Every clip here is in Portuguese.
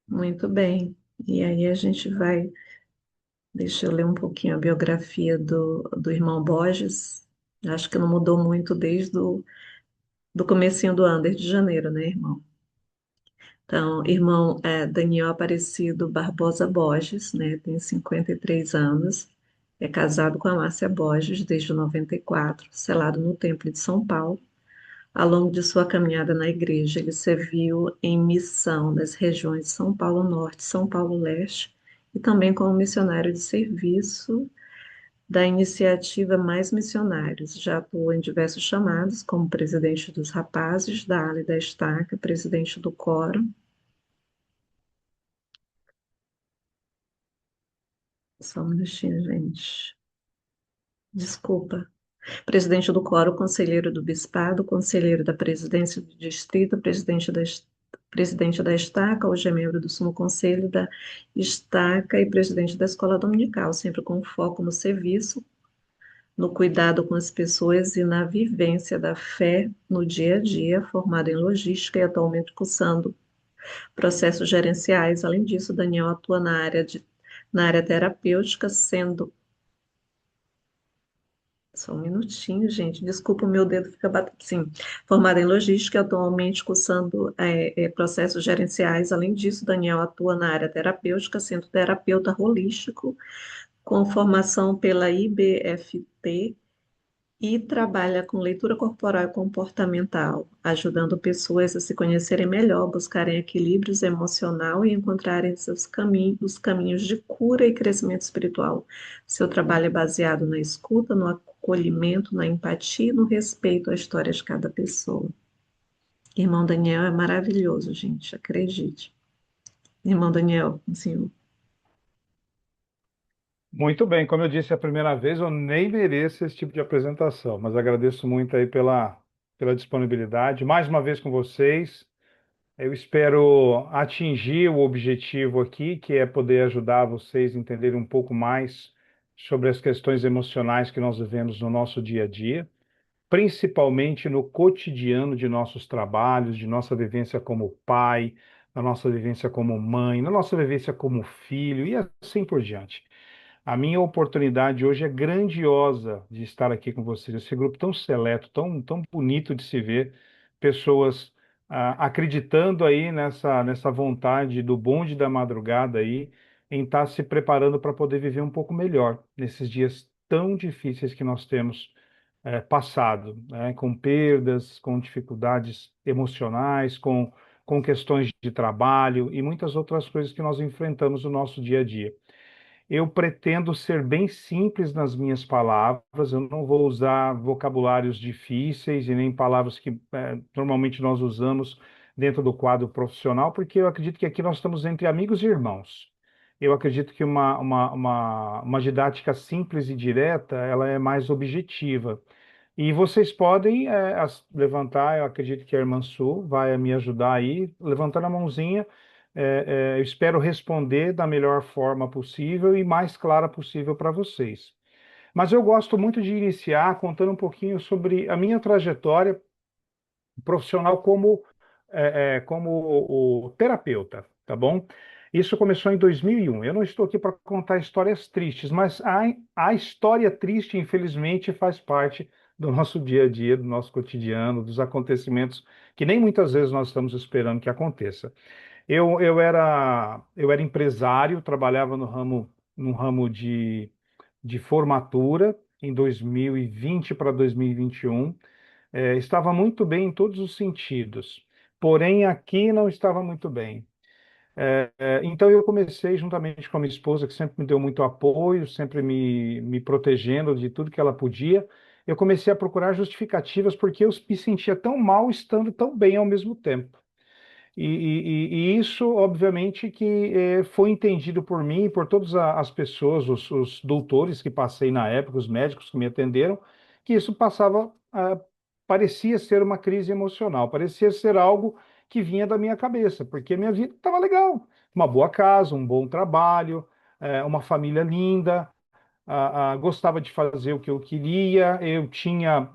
Muito bem. E aí a gente vai, deixa eu ler um pouquinho a biografia do irmão Borges. Acho que não mudou muito desde do comecinho do ano, desde janeiro, né, irmão? Então, irmão Daniel Aparecido Barbosa Borges, né, tem 53 anos, é casado com a Márcia Borges desde 94, selado no Templo de São Paulo. Ao longo de sua caminhada na igreja, ele serviu em missão nas regiões de São Paulo Norte e São Paulo Leste, e também como missionário de serviço da iniciativa Mais Missionários. Já atuou em diversos chamados, como presidente dos Rapazes, da Ala e da Estaca, presidente do Coro. Só um minutinho, gente. Desculpa. Presidente do Coro, conselheiro do Bispado, conselheiro da Presidência do Distrito, presidente da Estaca, hoje é membro do Sumo Conselho da Estaca e presidente da Escola Dominical, sempre com foco no serviço, no cuidado com as pessoas e na vivência da fé no dia a dia, formado em logística e atualmente cursando processos gerenciais. Além disso, Daniel atua na área terapêutica, sendo. Só um minutinho, gente. Desculpa, o meu dedo fica batendo. Sim, formada em logística, atualmente cursando processos gerenciais. Além disso, Daniel atua na área terapêutica, sendo terapeuta holístico, com formação pela IBFT e trabalha com leitura corporal e comportamental, ajudando pessoas a se conhecerem melhor, buscarem equilíbrios emocional e encontrarem os caminhos de cura e crescimento espiritual. Seu trabalho é baseado na escuta, no acolhimento, na empatia e no respeito à história de cada pessoa. Irmão Daniel é maravilhoso, gente, acredite. Irmão Daniel, assim, Muito bem, como eu disse a primeira vez, eu nem mereço esse tipo de apresentação, mas agradeço muito aí pela disponibilidade. Mais uma vez com vocês, eu espero atingir o objetivo aqui, que é poder ajudar vocês a entenderem um pouco mais sobre as questões emocionais que nós vivemos no nosso dia a dia, principalmente no cotidiano de nossos trabalhos, de nossa vivência como pai, na nossa vivência como mãe, na nossa vivência como filho e assim por diante. A minha oportunidade hoje é grandiosa de estar aqui com vocês. Esse grupo tão seleto, tão bonito de se ver, pessoas acreditando aí nessa vontade do bonde da madrugada aí, em estar se preparando para poder viver um pouco melhor nesses dias tão difíceis que nós temos passado, né? Com perdas, com dificuldades emocionais, com questões de trabalho e muitas outras coisas que nós enfrentamos no nosso dia a dia. Eu pretendo ser bem simples nas minhas palavras, eu não vou usar vocabulários difíceis e nem palavras que normalmente nós usamos dentro do quadro profissional, porque eu acredito que aqui nós estamos entre amigos e irmãos. Eu acredito que uma didática simples e direta, ela é mais objetiva. E vocês podem levantar, eu acredito que a irmã Su vai me ajudar aí, levantando a mãozinha. Eu espero responder da melhor forma possível e mais clara possível para vocês. Mas eu gosto muito de iniciar contando um pouquinho sobre a minha trajetória profissional como o terapeuta, tá bom? Isso começou em 2001. Eu não estou aqui para contar histórias tristes, mas a história triste, infelizmente, faz parte do nosso dia a dia, do nosso cotidiano, dos acontecimentos que nem muitas vezes nós estamos esperando que aconteça. Eu era empresário, trabalhava no ramo de formatura em 2020 para 2021. Estava muito bem em todos os sentidos, porém aqui não estava muito bem. Então eu comecei juntamente com a minha esposa, que sempre me deu muito apoio, sempre me protegendo de tudo que ela podia. Eu comecei a procurar justificativas porque eu me sentia tão mal estando tão bem ao mesmo tempo. E isso, obviamente, que foi entendido por mim e por todas as pessoas, os doutores que passei na época, os médicos que me atenderam, que isso parecia ser uma crise emocional, parecia ser algo que vinha da minha cabeça, porque minha vida estava legal, uma boa casa, um bom trabalho, uma família linda, gostava de fazer o que eu queria, eu tinha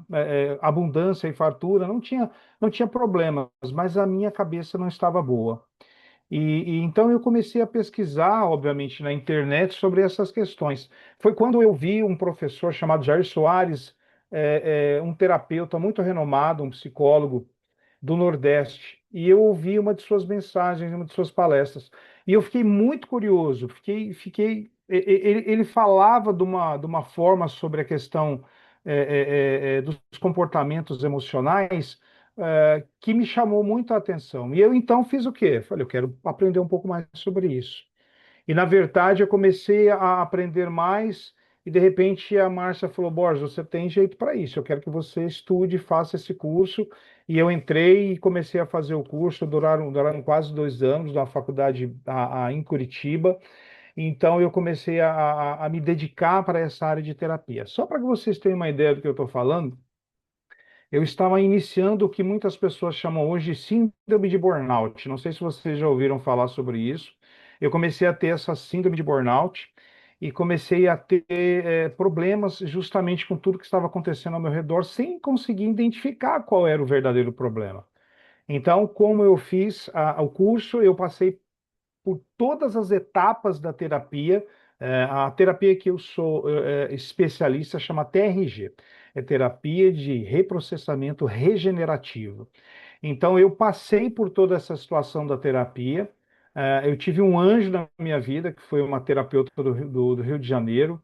abundância e fartura, não tinha problemas, mas a minha cabeça não estava boa. E então eu comecei a pesquisar, obviamente, na internet sobre essas questões. Foi quando eu vi um professor chamado Jair Soares, um terapeuta muito renomado, um psicólogo do Nordeste, e eu ouvi uma de suas mensagens, uma de suas palestras, e eu fiquei muito curioso, ele falava de uma forma sobre a questão dos comportamentos emocionais, que me chamou muito a atenção. E eu então fiz o quê? Falei, eu quero aprender um pouco mais sobre isso. E na verdade eu comecei a aprender mais e de repente a Márcia falou: Borges, você tem jeito para isso. Eu quero que você estude, faça esse curso. E eu entrei e comecei a fazer o curso. Duraram quase 2 anos na faculdade em Curitiba. Então eu comecei a me dedicar para essa área de terapia. Só para que vocês tenham uma ideia do que eu estou falando, eu estava iniciando o que muitas pessoas chamam hoje de síndrome de burnout. Não sei se vocês já ouviram falar sobre isso. Eu comecei a ter essa síndrome de burnout e comecei a ter problemas justamente com tudo que estava acontecendo ao meu redor, sem conseguir identificar qual era o verdadeiro problema. Então, como eu fiz o curso, eu passei por todas as etapas da terapia. A terapia que eu sou especialista chama TRG, é terapia de reprocessamento regenerativo. Então, eu passei por toda essa situação da terapia. Eu tive um anjo na minha vida, que foi uma terapeuta do Rio de Janeiro,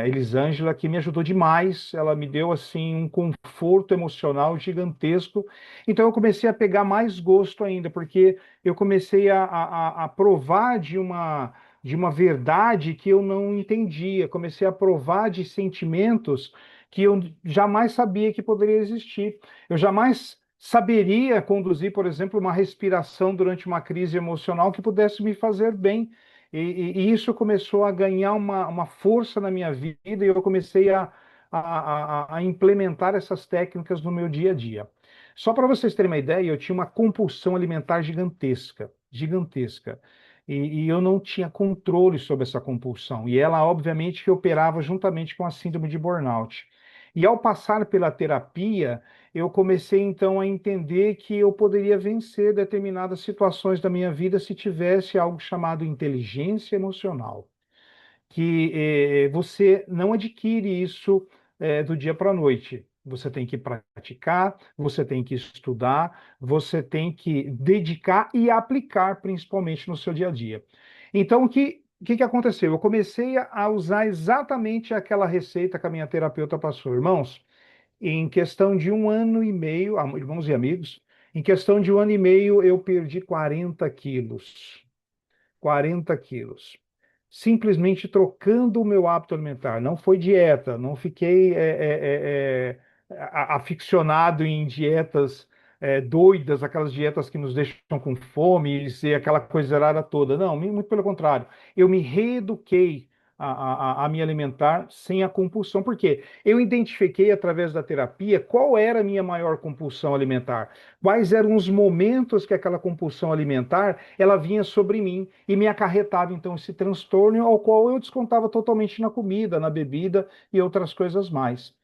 Elisângela, que me ajudou demais. Ela me deu assim um conforto emocional gigantesco. Então eu comecei a pegar mais gosto ainda, porque eu comecei a provar de uma verdade que eu não entendia. Comecei a provar de sentimentos que eu jamais sabia que poderia existir. Eu jamais saberia conduzir, por exemplo, uma respiração durante uma crise emocional que pudesse me fazer bem. E isso começou a ganhar uma força na minha vida e eu comecei a implementar essas técnicas no meu dia a dia. Só para vocês terem uma ideia, eu tinha uma compulsão alimentar gigantesca, gigantesca. E eu não tinha controle sobre essa compulsão. E ela, obviamente, que operava juntamente com a síndrome de burnout. E ao passar pela terapia, eu comecei então a entender que eu poderia vencer determinadas situações da minha vida se tivesse algo chamado inteligência emocional, que você não adquire isso do dia para a noite. Você tem que praticar, você tem que estudar, você tem que dedicar e aplicar, principalmente no seu dia a dia. Então, o que aconteceu? Eu comecei a usar exatamente aquela receita que a minha terapeuta passou. Irmãos, em questão de 1 ano e meio, irmãos e amigos, em questão de 1 ano e meio, eu perdi 40 quilos. 40 quilos. Simplesmente trocando o meu hábito alimentar. Não foi dieta, não fiquei aficionado em dietas doidas, aquelas dietas que nos deixam com fome e aquela coisa arada toda. Não, muito pelo contrário. Eu me reeduquei a me alimentar sem a compulsão. Por quê? Eu identifiquei através da terapia qual era a minha maior compulsão alimentar, quais eram os momentos que aquela compulsão alimentar ela vinha sobre mim e me acarretava então esse transtorno ao qual eu descontava totalmente na comida, na bebida e outras coisas mais.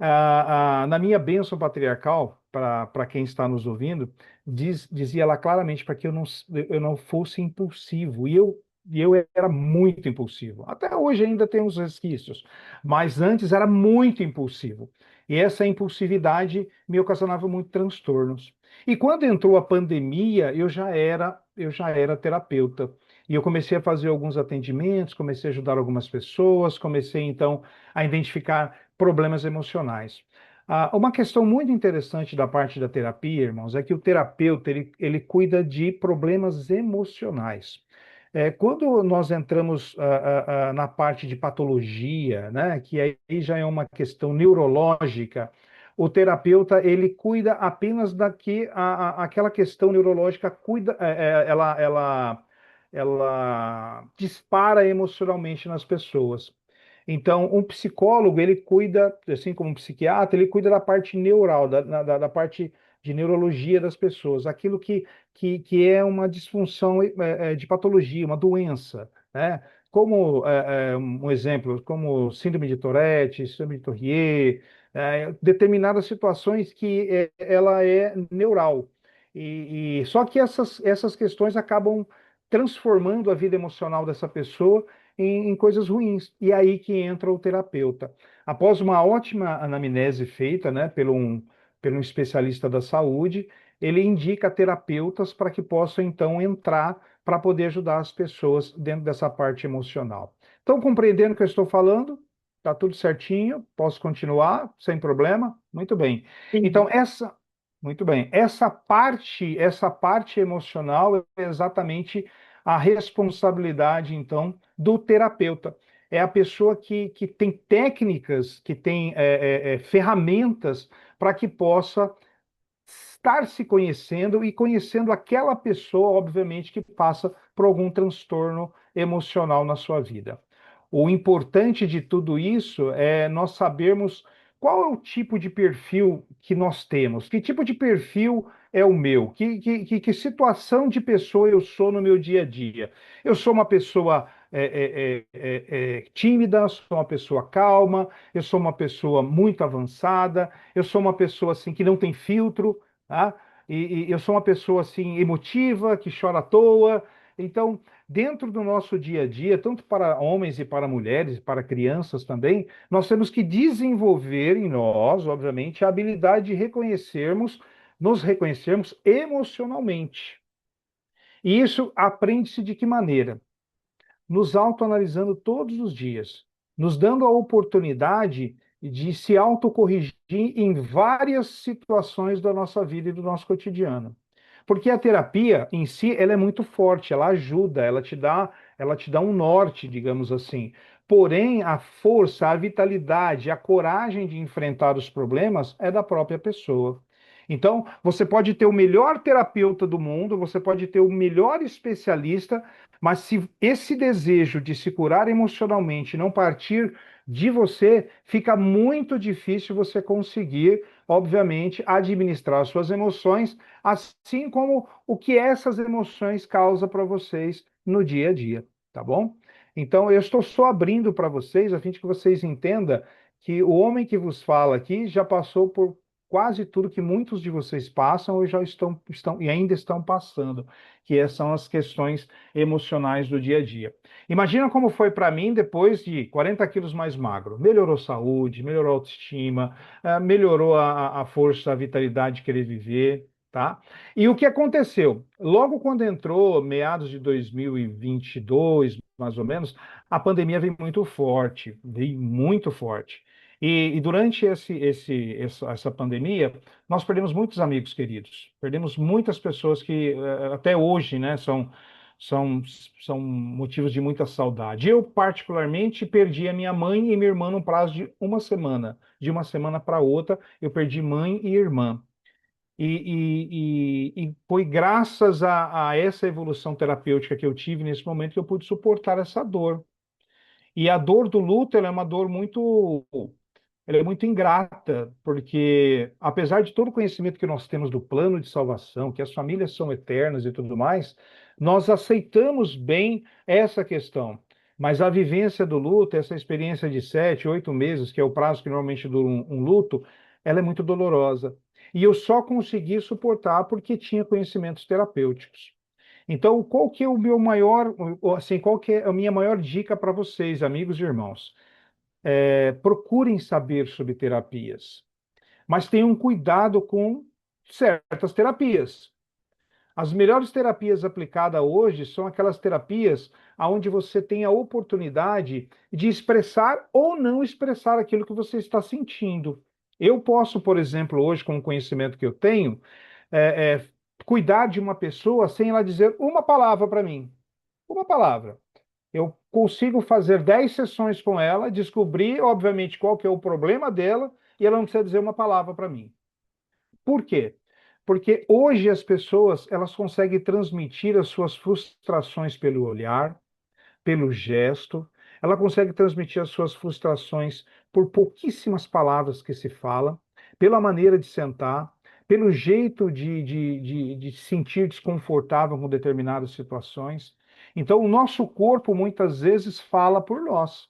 Na minha bênção patriarcal, para quem está nos ouvindo, dizia lá claramente para que eu não fosse impulsivo. E eu era muito impulsivo. Até hoje ainda tem uns resquícios, mas antes era muito impulsivo. E essa impulsividade me ocasionava muitos transtornos. E quando entrou a pandemia, eu já era terapeuta. E eu comecei a fazer alguns atendimentos, comecei a ajudar algumas pessoas, comecei então a identificar problemas emocionais. Uma questão muito interessante da parte da terapia, irmãos, é que o terapeuta ele cuida de problemas emocionais. Quando nós entramos na parte de patologia, né, que aí já é uma questão neurológica, o terapeuta ele cuida apenas aquela questão neurológica cuida, ela dispara emocionalmente nas pessoas. Então, um psicólogo, ele cuida, assim como um psiquiatra, ele cuida da parte neural, da parte de neurologia das pessoas, aquilo que é uma disfunção de patologia, uma doença, né? Como um exemplo, como síndrome de Tourette, síndrome de Tournier, determinadas situações que ela é neural. Só que essas questões acabam transformando a vida emocional dessa pessoa em coisas ruins. E é aí que entra o terapeuta. Após uma ótima anamnese feita, né, pelo um especialista da saúde, ele indica terapeutas para que possam então entrar para poder ajudar as pessoas dentro dessa parte emocional. Estão compreendendo o que eu estou falando? Tá tudo certinho? Posso continuar sem problema? Muito bem. Então, Sim. muito bem. Essa parte emocional é exatamente a responsabilidade, então, do terapeuta. É a pessoa que tem técnicas, que tem ferramentas para que possa estar se conhecendo e conhecendo aquela pessoa, obviamente, que passa por algum transtorno emocional na sua vida. O importante de tudo isso é nós sabermos qual é o tipo de perfil que nós temos, que tipo de perfil é o meu, que situação de pessoa eu sou no meu dia a dia. Eu sou uma pessoa tímida, sou uma pessoa calma, eu sou uma pessoa muito avançada, eu sou uma pessoa assim que não tem filtro, tá? E eu sou uma pessoa assim emotiva, que chora à toa. Então, dentro do nosso dia a dia, tanto para homens e para mulheres, e para crianças também, nós temos que desenvolver em nós, obviamente, a habilidade de nos reconhecermos emocionalmente. E isso aprende-se de que maneira? Nos autoanalisando todos os dias, nos dando a oportunidade de se autocorrigir em várias situações da nossa vida e do nosso cotidiano. Porque a terapia em si, ela é muito forte, ela ajuda, ela te dá um norte, digamos assim. Porém, a força, a vitalidade, a coragem de enfrentar os problemas é da própria pessoa. Então, você pode ter o melhor terapeuta do mundo, você pode ter o melhor especialista, mas se esse desejo de se curar emocionalmente não partir de você, fica muito difícil você conseguir, obviamente, administrar suas emoções, assim como o que essas emoções causam para vocês no dia a dia, tá bom? Então, eu estou só abrindo para vocês, a fim de que vocês entendam que o homem que vos fala aqui já passou por quase tudo que muitos de vocês passam ou já estão e ainda estão passando, que são as questões emocionais do dia a dia. Imagina como foi para mim depois de 40 quilos mais magro. Melhorou saúde, melhorou a autoestima, melhorou a força, a vitalidade de querer viver, tá? E o que aconteceu? Logo quando entrou, meados de 2022, mais ou menos, a pandemia veio muito forte. E durante essa pandemia, nós perdemos muitos amigos queridos, perdemos muitas pessoas que até hoje, né, são, são motivos de muita saudade. Eu, particularmente, perdi a minha mãe e minha irmã no prazo de uma semana. De uma semana para outra, eu perdi mãe e irmã. E foi graças a essa evolução terapêutica que eu tive nesse momento que eu pude suportar essa dor. E a dor do luto, ela é muito ingrata, porque apesar de todo o conhecimento que nós temos do plano de salvação, que as famílias são eternas e tudo mais, nós aceitamos bem essa questão. Mas a vivência do luto, essa experiência de 7, 8 meses, que é o prazo que normalmente dura um luto, ela é muito dolorosa. E eu só consegui suportar porque tinha conhecimentos terapêuticos. Então, qual que é o meu maior, assim, qual que é a minha maior dica para vocês, amigos e irmãos? Procurem saber sobre terapias, mas tenham cuidado com certas terapias. As melhores terapias aplicadas hoje são aquelas terapias onde você tem a oportunidade de expressar ou não expressar aquilo que você está sentindo. Eu posso, por exemplo, hoje, com o conhecimento que eu tenho, é, é, cuidar de uma pessoa sem ela dizer uma palavra para mim. Uma palavra. Eu consigo fazer 10 sessões com ela, descobrir, obviamente, qual que é o problema dela, e ela não precisa dizer uma palavra para mim. Por quê? Porque hoje as pessoas, elas conseguem transmitir as suas frustrações pelo olhar, pelo gesto, ela consegue transmitir as suas frustrações por pouquíssimas palavras que se fala, pela maneira de sentar, pelo jeito de se sentir desconfortável com determinadas situações. Então, o nosso corpo muitas vezes fala por nós.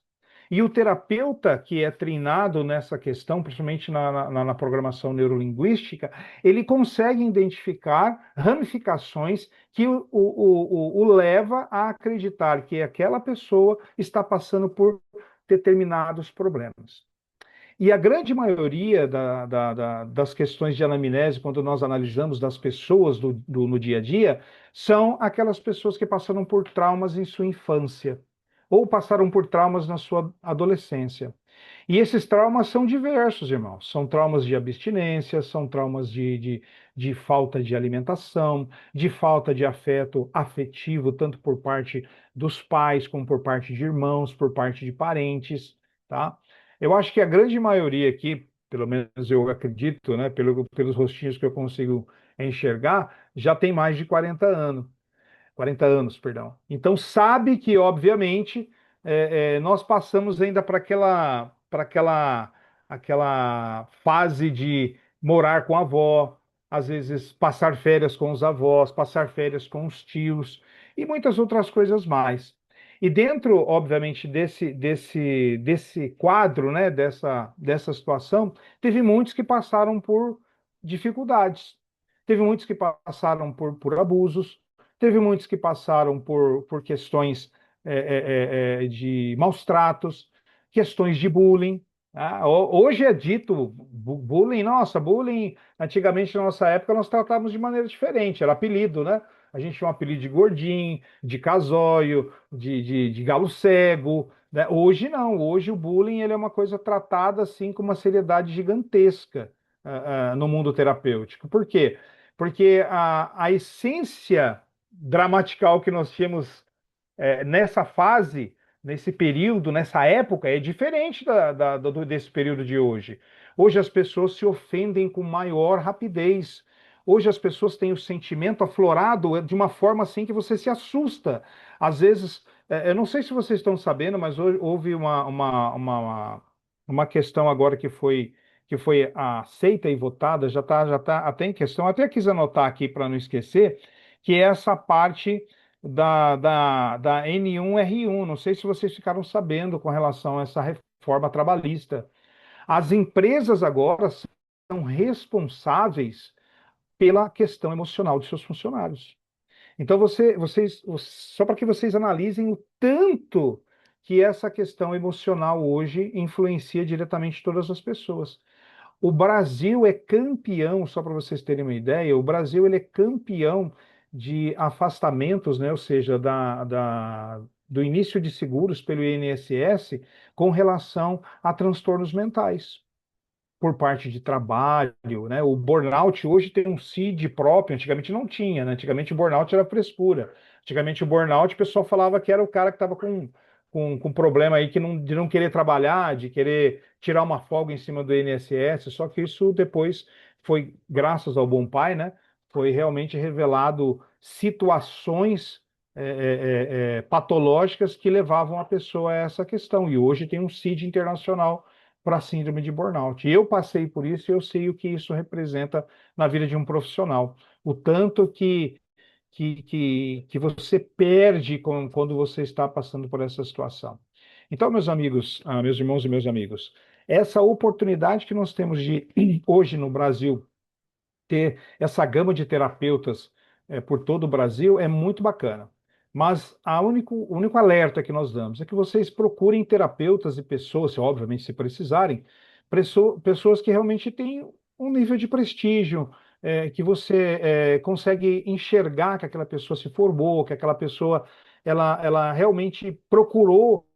E o terapeuta que é treinado nessa questão, principalmente na programação neurolinguística, ele consegue identificar ramificações que o leva a acreditar que aquela pessoa está passando por determinados problemas. E a grande maioria das questões de anamnese, quando nós analisamos das pessoas no dia a dia, são aquelas pessoas que passaram por traumas em sua infância ou passaram por traumas na sua adolescência. E esses traumas são diversos, irmãos. São traumas de abstinência, são traumas de falta de alimentação, de falta de afeto afetivo, tanto por parte dos pais, como por parte de irmãos, por parte de parentes, tá? Eu acho que a grande maioria aqui, pelo menos eu acredito, né, pelos rostinhos que eu consigo enxergar, já tem mais de 40 anos, perdão. Então sabe que, obviamente, nós passamos ainda aquela fase de morar com a avó, às vezes passar férias com os avós, passar férias com os tios e muitas outras coisas mais. E dentro, obviamente, desse quadro, né, dessa situação, teve muitos que passaram por dificuldades, teve muitos que passaram por abusos, teve muitos que passaram por questões de maus tratos, questões de bullying. Tá? Hoje é dito bullying, nossa, bullying, antigamente na nossa época nós tratávamos de maneira diferente, era apelido, né? A gente tinha um apelido de gordinho, de casóio, de galo cego, né? Hoje não, hoje o bullying ele é uma coisa tratada assim com uma seriedade gigantesca no mundo terapêutico. Por quê? Porque a essência dramatical que nós tínhamos nessa fase, nesse período, nessa época, é diferente desse período de hoje. Hoje as pessoas se ofendem com maior rapidez. Hoje as pessoas têm o sentimento aflorado de uma forma assim que você se assusta. Às vezes, eu não sei se vocês estão sabendo, mas houve uma questão agora que foi aceita e votada, já tá até em questão, até quis anotar aqui para não esquecer, que é essa parte da N1R1. Não sei se vocês ficaram sabendo com relação a essa reforma trabalhista. As empresas agora são responsáveis pela questão emocional de seus funcionários. Então, só para que vocês analisem o tanto que essa questão emocional hoje influencia diretamente todas as pessoas. O Brasil é campeão, só para vocês terem uma ideia, o Brasil ele é campeão de afastamentos, né? Ou seja, do início de seguros pelo INSS com relação a transtornos mentais por parte de trabalho, né? O burnout hoje tem um CID próprio, antigamente não tinha, né? Antigamente o burnout era frescura. Antigamente o burnout, o pessoal falava que era o cara que estava com problema aí de não querer trabalhar, de querer tirar uma folga em cima do INSS, só que isso depois foi, graças ao Bom Pai, né? Foi realmente revelado situações patológicas que levavam a pessoa a essa questão. E hoje tem um CID internacional para a síndrome de burnout. E eu passei por isso e eu sei o que isso representa na vida de um profissional. O tanto que você perde quando você está passando por essa situação. Então, meus amigos, meus irmãos e meus amigos, essa oportunidade que nós temos de, hoje no Brasil, ter essa gama de terapeutas por todo o Brasil é muito bacana. Mas o único alerta que nós damos é que vocês procurem terapeutas e pessoas, obviamente, se precisarem, pessoas que realmente têm um nível de prestígio, que você consegue enxergar que aquela pessoa se formou, que aquela pessoa ela realmente procurou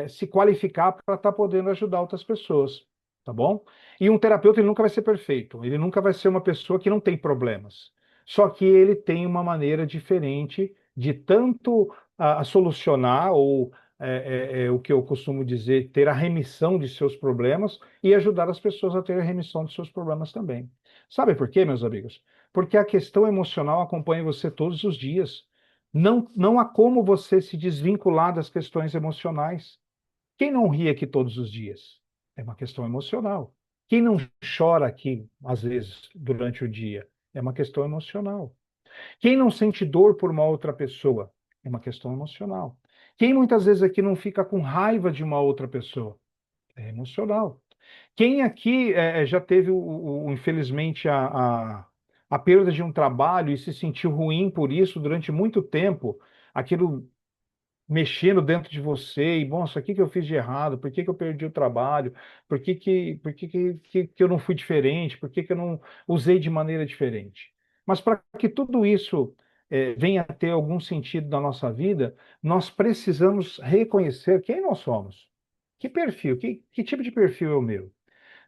se qualificar para estar podendo ajudar outras pessoas, tá bom? E um terapeuta ele nunca vai ser perfeito, ele nunca vai ser uma pessoa que não tem problemas. Só que ele tem uma maneira diferente de tanto a solucionar ou o que eu costumo dizer, ter a remissão de seus problemas e ajudar as pessoas a ter a remissão de seus problemas também. Sabe por quê, meus amigos? Porque a questão emocional acompanha você todos os dias. Não há como você se desvincular das questões emocionais. Quem não ri aqui todos os dias? É uma questão emocional. Quem não chora aqui, às vezes, durante o dia? É uma questão emocional. Quem não sente dor por uma outra pessoa? É uma questão emocional. Quem muitas vezes aqui não fica com raiva de uma outra pessoa? É emocional. Quem aqui já teve, infelizmente, a perda de um trabalho e se sentiu ruim por isso durante muito tempo? Aquilo mexendo dentro de você e, nossa, o que que eu fiz de errado? Por que que eu perdi o trabalho? Por que que eu não fui diferente? Por que que eu não usei de maneira diferente? Mas para que tudo isso venha a ter algum sentido na nossa vida, nós precisamos reconhecer quem nós somos. Que perfil, que tipo de perfil é o meu?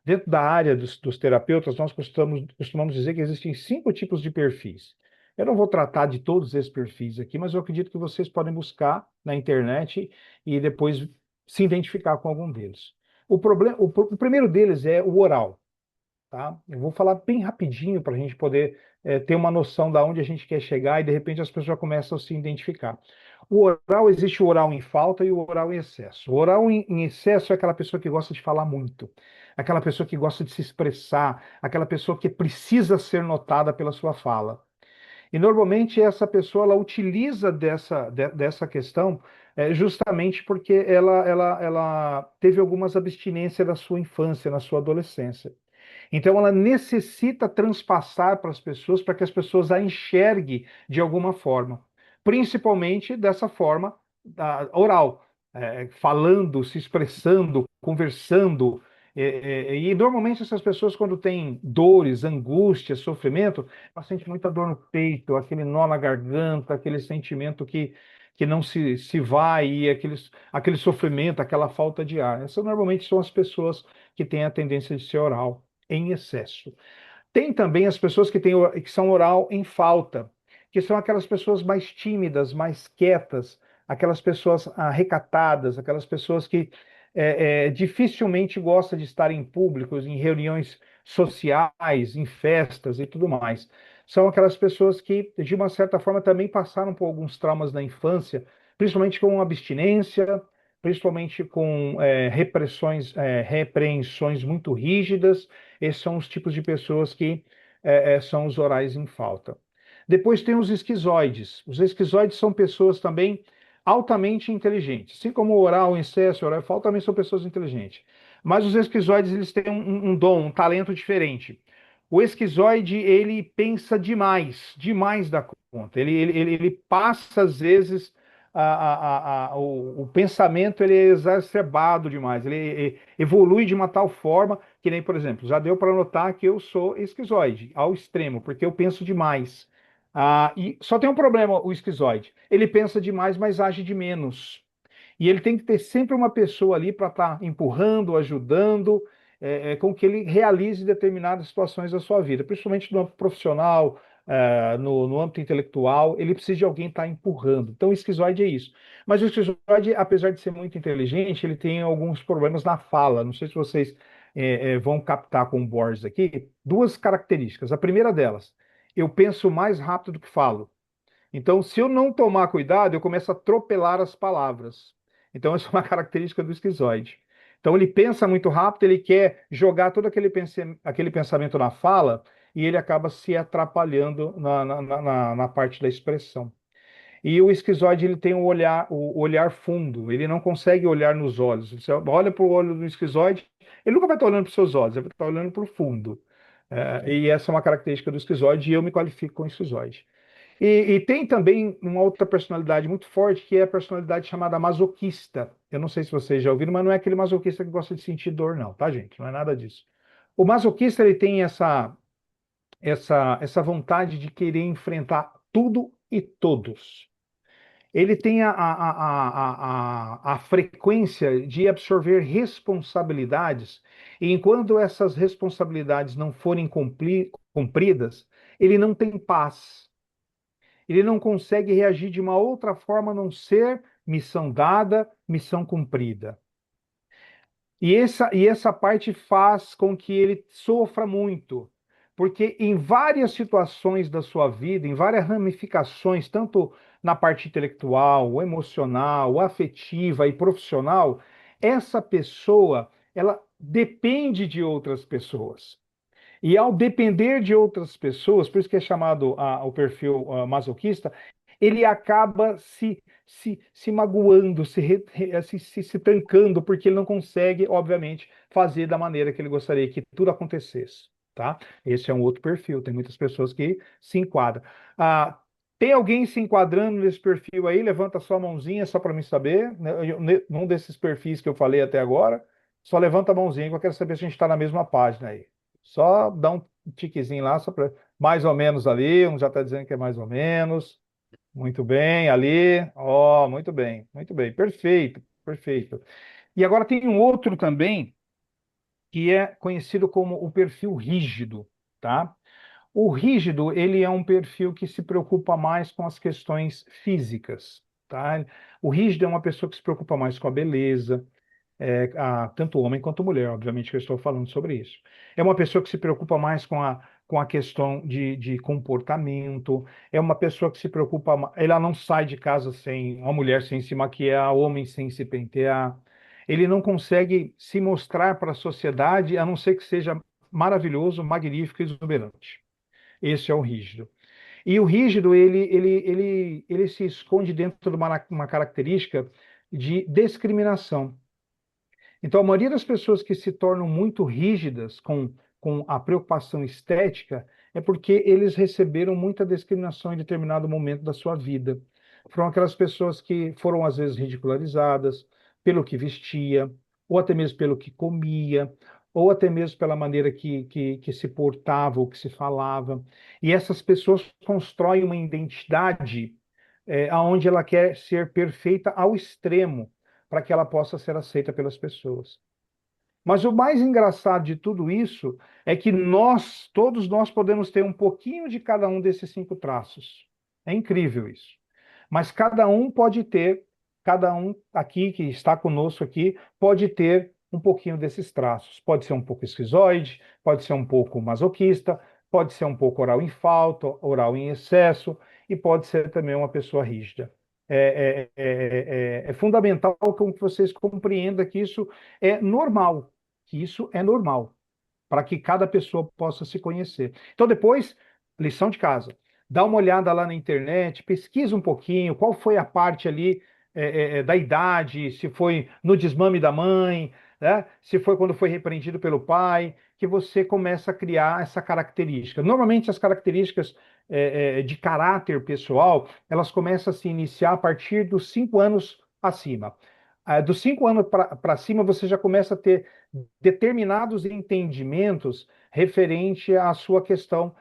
Dentro da área dos terapeutas, nós costumamos dizer que existem 5 tipos de perfis. Eu não vou tratar de todos esses perfis aqui, mas eu acredito que vocês podem buscar na internet e depois se identificar com algum deles. O primeiro deles é o oral, tá? Eu vou falar bem rapidinho para a gente poder ter uma noção da onde a gente quer chegar e de repente as pessoas já começam a se identificar. O oral, existe o oral em falta e o oral em excesso. O oral em excesso é aquela pessoa que gosta de falar muito, aquela pessoa que gosta de se expressar, aquela pessoa que precisa ser notada pela sua fala. E normalmente essa pessoa ela utiliza dessa questão justamente porque ela teve algumas abstinências na sua infância, na sua adolescência. Então, ela necessita transpassar para as pessoas, para que as pessoas a enxerguem de alguma forma, principalmente dessa forma oral, falando, se expressando, conversando. E normalmente essas pessoas, quando têm dores, angústias, sofrimento, elas sentem muita dor no peito, aquele nó na garganta, aquele sentimento que não se vai, e aquele sofrimento, aquela falta de ar. Essas normalmente são as pessoas que têm a tendência de ser oral em excesso. Tem também as pessoas que são oral em falta, que são aquelas pessoas mais tímidas, mais quietas, aquelas pessoas recatadas, aquelas pessoas que dificilmente gostam de estar em públicos, em reuniões sociais, em festas e tudo mais. São aquelas pessoas que, de uma certa forma, também passaram por alguns traumas na infância, principalmente com abstinência, principalmente com repreensões muito rígidas. Esses são os tipos de pessoas que são os orais em falta. Depois tem os esquizoides. Os esquizoides são pessoas também altamente inteligentes. Assim como o oral, o excesso, o oral em falta também são pessoas inteligentes. Mas os esquizoides eles têm um dom, um talento diferente. O esquizoide, ele pensa demais, demais da conta. Ele passa, às vezes, o pensamento ele é exacerbado demais. Ele evolui de uma tal forma que nem, por exemplo, já deu para notar que eu sou esquizoide, ao extremo, porque eu penso demais. E só tem um problema, o esquizoide. Ele pensa demais, mas age de menos. E ele tem que ter sempre uma pessoa ali para estar empurrando, ajudando, com que ele realize determinadas situações da sua vida, principalmente no âmbito profissional, no âmbito intelectual, ele precisa de alguém estar empurrando. Então, o esquizoide é isso. Mas o esquizoide, apesar de ser muito inteligente, ele tem alguns problemas na fala. Não sei se vocês vão captar com o Borges aqui, duas características. A primeira delas, eu penso mais rápido do que falo. Então, se eu não tomar cuidado, eu começo a atropelar as palavras. Então, essa é uma característica do esquizoide. Então, ele pensa muito rápido, ele quer jogar todo aquele pensamento na fala e ele acaba se atrapalhando na parte da expressão. E o esquizoide ele tem o olhar fundo, ele não consegue olhar nos olhos. Você olha para o olho do esquizoide, ele nunca vai estar olhando para os seus olhos, ele vai estar olhando para o fundo. E essa é uma característica do esquizoide e eu me qualifico com esquizoide. E tem também uma outra personalidade muito forte, que é a personalidade chamada masoquista. Eu não sei se vocês já ouviram, mas não é aquele masoquista que gosta de sentir dor, não, tá, gente? Não é nada disso. O masoquista, ele tem essa vontade de querer enfrentar tudo e todos. Ele tem a frequência de absorver responsabilidades, e enquanto essas responsabilidades não forem cumpridas, ele não tem paz. Ele não consegue reagir de uma outra forma a não ser missão dada, missão cumprida. E essa parte faz com que ele sofra muito, porque em várias situações da sua vida, em várias ramificações, tanto na parte intelectual, emocional, afetiva e profissional, essa pessoa, ela depende de outras pessoas. E ao depender de outras pessoas, por isso que é chamado o perfil masoquista, ele acaba se magoando, se trancando, porque ele não consegue, obviamente, fazer da maneira que ele gostaria que tudo acontecesse, tá? Esse é um outro perfil. Tem muitas pessoas que se enquadram. Ah, tem alguém se enquadrando nesse perfil aí? Levanta sua mãozinha só para mim saber. Num desses perfis que eu falei até agora, só levanta a mãozinha que eu quero saber se a gente está na mesma página aí. Só dá um tiquezinho lá, só para mais ou menos ali. Um já está dizendo que é mais ou menos. Muito bem, ali. Ó, muito bem. Perfeito, perfeito. E agora tem um outro também que é conhecido como o perfil rígido, tá? O rígido, ele é um perfil que se preocupa mais com as questões físicas, tá? O rígido é uma pessoa que se preocupa mais com a beleza, tanto homem quanto mulher, obviamente que eu estou falando sobre isso. É uma pessoa que se preocupa mais com a questão de comportamento, é uma pessoa que se preocupa, ela não sai de casa sem, uma mulher sem se maquiar, homem sem se pentear, ele não consegue se mostrar para a sociedade, a não ser que seja maravilhoso, magnífico e exuberante. Esse é o rígido. E o rígido, ele se esconde dentro de uma característica de discriminação. Então, a maioria das pessoas que se tornam muito rígidas com a preocupação estética é porque eles receberam muita discriminação em determinado momento da sua vida. Foram aquelas pessoas que foram, às vezes, ridicularizadas pelo que vestia, ou até mesmo pelo que comia, ou até mesmo pela maneira que se portava ou que se falava. E essas pessoas constroem uma identidade, onde ela quer ser perfeita ao extremo para que ela possa ser aceita pelas pessoas. Mas o mais engraçado de tudo isso é que todos nós podemos ter um pouquinho de cada um desses 5 traços. É incrível isso. Mas cada um aqui que está conosco aqui, pode ter um pouquinho desses traços. Pode ser um pouco esquizoide, pode ser um pouco masoquista, pode ser um pouco oral em falta, oral em excesso, e pode ser também uma pessoa rígida. É fundamental que vocês compreendam que isso é normal, que isso é normal, para que cada pessoa possa se conhecer. Então, depois, lição de casa. Dá uma olhada lá na internet, pesquisa um pouquinho qual foi a parte ali da idade, se foi no desmame da mãe, né? Se foi quando foi repreendido pelo pai, que você começa a criar essa característica. Normalmente, as características de caráter pessoal, elas começam a se iniciar a partir dos 5 anos acima. Dos 5 anos para cima, você já começa a ter determinados entendimentos referente à sua questão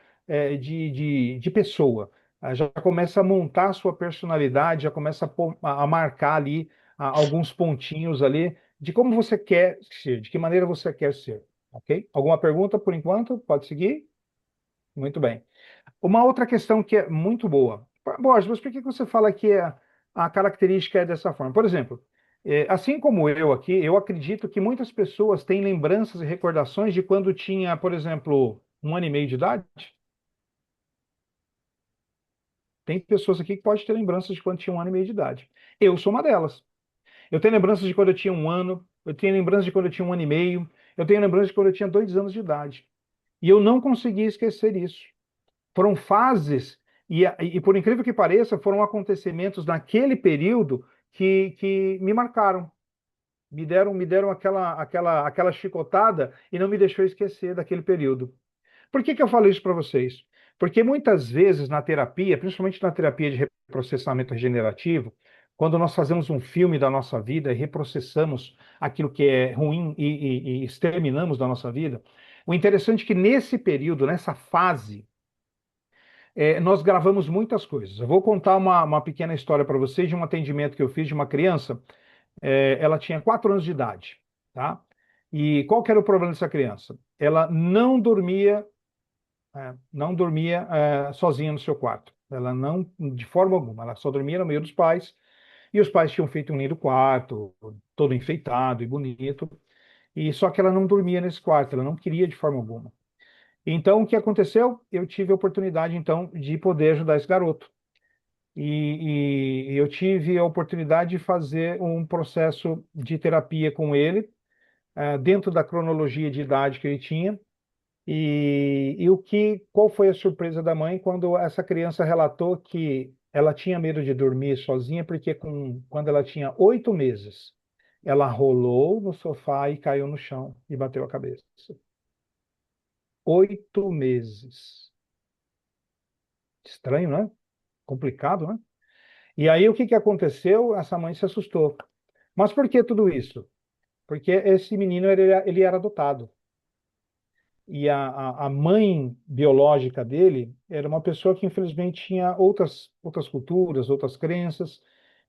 de pessoa. Já começa a montar a sua personalidade, já começa a marcar ali alguns pontinhos ali de como você quer ser, de que maneira você quer ser, ok? Alguma pergunta por enquanto? Pode seguir? Muito bem. Uma outra questão que é muito boa. Borges, mas por que você fala que a característica é dessa forma? Por exemplo, assim como eu aqui, eu acredito que muitas pessoas têm lembranças e recordações de quando tinha, por exemplo, 1 ano e meio de idade. Tem pessoas aqui que podem ter lembranças de quando tinha 1 ano e meio de idade. Eu sou uma delas. Eu tenho lembranças de quando eu tinha 1 ano, eu tenho lembranças de quando eu tinha 1 ano e meio, eu tenho lembranças de quando eu tinha 2 anos de idade. E eu não consegui esquecer isso. Foram fases, e por incrível que pareça, foram acontecimentos naquele período que me marcaram. Me deram aquela chicotada e não me deixou esquecer daquele período. Por que que eu falo isso para vocês? Porque muitas vezes na terapia, principalmente na terapia de reprocessamento regenerativo, quando nós fazemos um filme da nossa vida e reprocessamos aquilo que é ruim e exterminamos da nossa vida, o interessante é que nesse período, nessa fase, nós gravamos muitas coisas. Eu vou contar uma pequena história para vocês de um atendimento que eu fiz de uma criança. Ela tinha 4 anos de idade, tá? E qual que era o problema dessa criança? Ela não dormia sozinha no seu quarto. Ela não, de forma alguma, ela só dormia no meio dos pais. E os pais tinham feito um lindo quarto, todo enfeitado e bonito. E só que ela não dormia nesse quarto, ela não queria de forma alguma. Então, o que aconteceu? Eu tive a oportunidade, então, de poder ajudar esse garoto. E eu tive a oportunidade de fazer um processo de terapia com ele, dentro da cronologia de idade que ele tinha. Qual foi a surpresa da mãe quando essa criança relatou que ela tinha medo de dormir sozinha porque quando ela tinha 8 meses, ela rolou no sofá e caiu no chão e bateu a cabeça. 8 meses. Estranho, né? Complicado, né? E aí o que que aconteceu? Essa mãe se assustou. Mas por que tudo isso? Porque esse menino ele era adotado. E a mãe biológica dele era uma pessoa que infelizmente tinha outras culturas, outras crenças,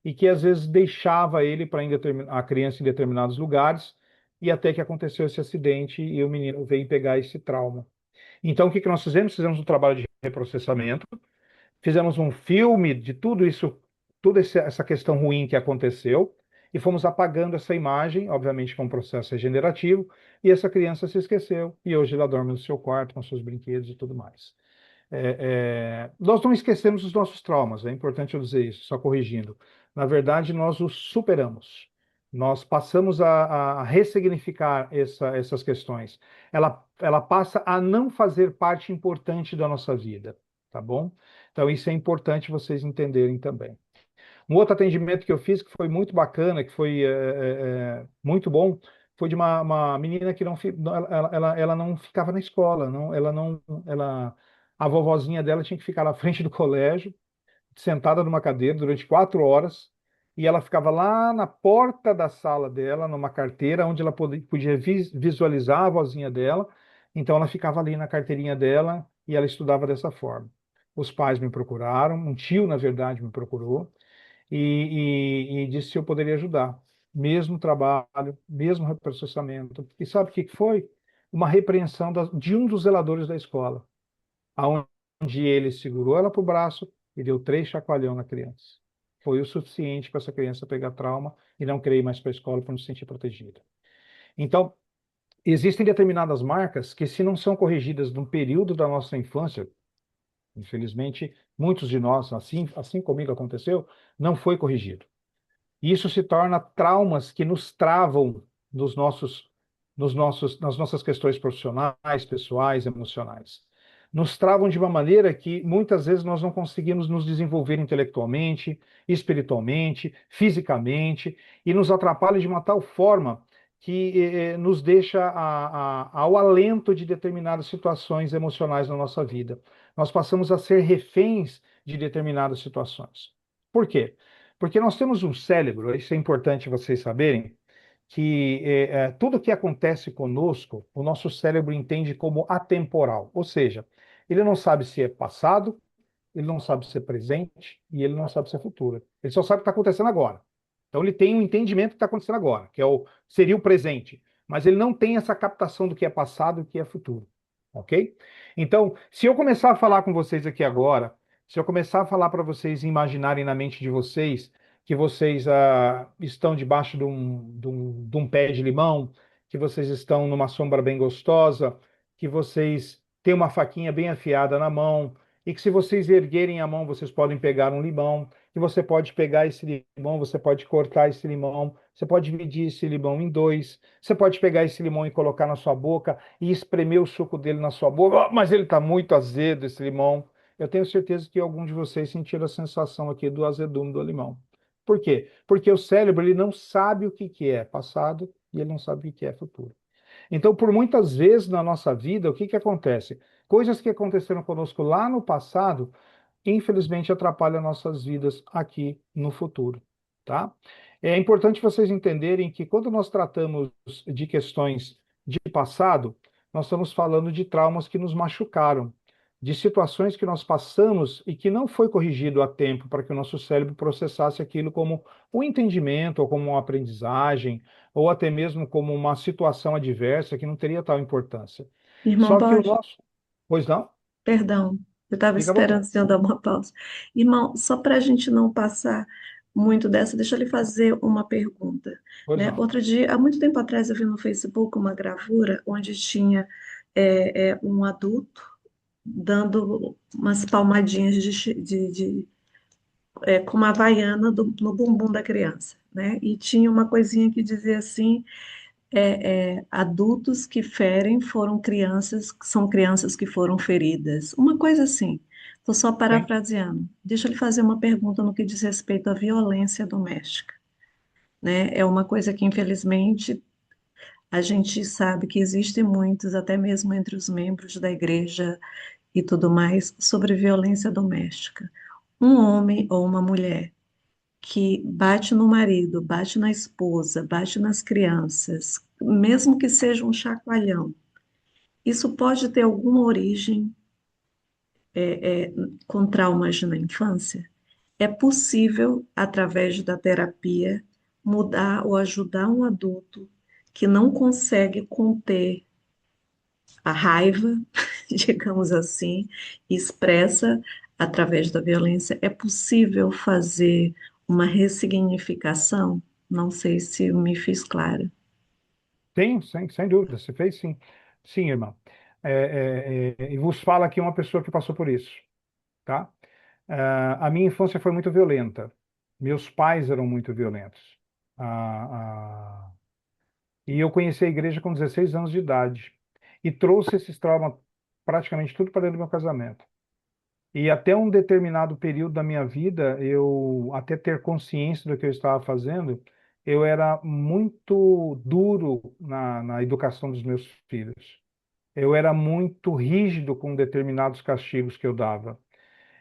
e que às vezes deixava ele para a criança em determinados lugares, e até que aconteceu esse acidente e o menino veio pegar esse trauma. Então, o que que nós fizemos? Fizemos um trabalho de reprocessamento, fizemos um filme de tudo isso, essa questão ruim que aconteceu, e fomos apagando essa imagem, obviamente com um processo regenerativo, e essa criança se esqueceu, e hoje ela dorme no seu quarto com seus brinquedos e tudo mais. Nós não esquecemos os nossos traumas, é importante eu dizer isso, só corrigindo. Na verdade, nós os superamos. Nós passamos a ressignificar essas questões. Ela passa a não fazer parte importante da nossa vida, tá bom? Então, isso é importante vocês entenderem também. Um outro atendimento que eu fiz, que foi muito bacana, que foi muito bom, foi de uma menina que não, ela não ficava na escola, a vovozinha dela tinha que ficar na frente do colégio, sentada numa cadeira durante 4 horas, e ela ficava lá na porta da sala dela, numa carteira, onde ela podia visualizar a vozinha dela. Então ela ficava ali na carteirinha dela e ela estudava dessa forma. Os pais me procuraram, um tio, na verdade, me procurou e disse se eu poderia ajudar. Mesmo trabalho, mesmo reprocessamento. E sabe o que foi? Uma repreensão de um dos zeladores da escola, aonde ele segurou ela para o braço e deu 3 chacoalhão na criança. Foi o suficiente para essa criança pegar trauma e não querer ir mais para a escola para não se sentir protegida. Então, existem determinadas marcas que, se não são corrigidas num período da nossa infância, infelizmente, muitos de nós, assim comigo aconteceu, não foi corrigido. E isso se torna traumas que nos travam nas nossas questões profissionais, pessoais, emocionais. Nos travam de uma maneira que muitas vezes nós não conseguimos nos desenvolver intelectualmente, espiritualmente, fisicamente, e nos atrapalha de uma tal forma que nos deixa ao alento de determinadas situações emocionais na nossa vida. Nós passamos a ser reféns de determinadas situações. Por quê? Porque nós temos um cérebro, isso é importante vocês saberem, que tudo que acontece conosco, o nosso cérebro entende como atemporal. Ou seja, ele não sabe se é passado, ele não sabe se é presente e ele não sabe se é futuro. Ele só sabe o que está acontecendo agora. Então ele tem um entendimento do que está acontecendo agora, seria o presente, mas ele não tem essa captação do que é passado e do que é futuro. Ok? Então, se eu começar a falar com vocês aqui agora, se eu começar a falar para vocês imaginarem na mente de vocês que vocês estão debaixo de um pé de limão, que vocês estão numa sombra bem gostosa, que vocês têm uma faquinha bem afiada na mão, e que se vocês erguerem a mão, vocês podem pegar um limão, que você pode pegar esse limão, você pode cortar esse limão, você pode dividir esse limão em dois, você pode pegar esse limão e colocar na sua boca e espremer o suco dele na sua boca. "Oh, mas ele está muito azedo, esse limão." Eu tenho certeza que algum de vocês sentiram a sensação aqui do azedume do limão. Por quê? Porque o cérebro ele não sabe o que que é passado e ele não sabe o que que é futuro. Então, por muitas vezes na nossa vida, o que que acontece? Coisas que aconteceram conosco lá no passado, infelizmente atrapalham nossas vidas aqui no futuro, tá? É importante vocês entenderem que quando nós tratamos de questões de passado, nós estamos falando de traumas que nos machucaram, de situações que nós passamos e que não foi corrigido a tempo para que o nosso cérebro processasse aquilo como um entendimento ou como uma aprendizagem ou até mesmo como uma situação adversa que não teria tal importância. Irmão Só que o Borges, nosso. Pois não? perdão, eu estava Fica à esperando o vontade. senhor dar uma pausa. Irmão, só para a gente não passar muito dessa, deixa eu lhe fazer uma pergunta, Pois né? não. Outro dia, há muito tempo atrás, eu vi no Facebook uma gravura onde tinha um adulto dando umas palmadinhas com uma havaiana no bumbum da criança, né? E tinha uma coisinha que dizia assim: adultos que ferem são crianças que foram feridas, uma coisa assim. Estou só Sim, parafraseando. Deixa eu lhe fazer uma pergunta no que diz respeito à violência doméstica, né? É uma coisa que, infelizmente, a gente sabe que existem muitos, até mesmo entre os membros da igreja e tudo mais, sobre violência doméstica. Um homem ou uma mulher que bate no marido, bate na esposa, bate nas crianças, mesmo que seja um chacoalhão, isso pode ter alguma origem com traumas na infância? É possível, através da terapia, mudar ou ajudar um adulto que não consegue conter a raiva, digamos assim, e expressa através da violência? É possível fazer uma ressignificação? Não sei se me fiz clara. sim, sem dúvida, você fez sim. Sim, irmã. E vos fala aqui uma pessoa que passou por isso, tá? A minha infância foi muito violenta. Meus pais eram muito violentos. Ah, e eu conheci a igreja com 16 anos de idade. E trouxe esses traumas praticamente tudo para dentro do meu casamento. E até um determinado período da minha vida, eu, até ter consciência do que eu estava fazendo, eu era muito duro na educação dos meus filhos. Eu era muito rígido com determinados castigos que eu dava.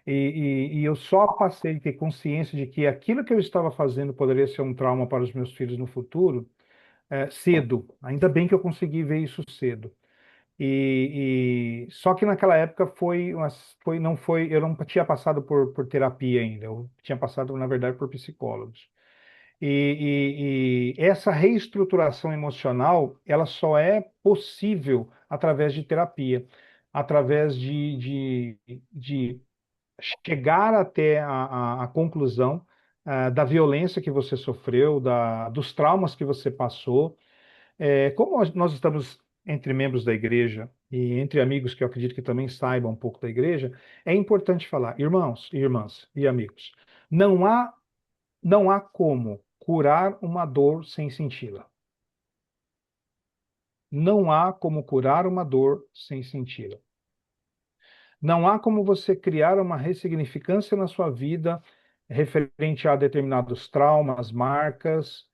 E eu só passei a ter consciência de que aquilo que eu estava fazendo poderia ser um trauma para os meus filhos no futuro, cedo. Ainda bem que eu consegui ver isso cedo. Só que naquela época não foi, eu não tinha passado por terapia ainda, eu tinha passado, na verdade, por psicólogos. E essa reestruturação emocional, ela só é possível através de terapia, através de chegar até a conclusão, da violência que você sofreu, dos traumas que você passou. Como nós estamos entre membros da igreja e entre amigos que eu acredito que também saibam um pouco da igreja, é importante falar, irmãos, irmãs e amigos, não há, não há como curar uma dor sem senti-la. Não há como curar uma dor sem senti-la. Não há como você criar uma ressignificância na sua vida referente a determinados traumas, marcas,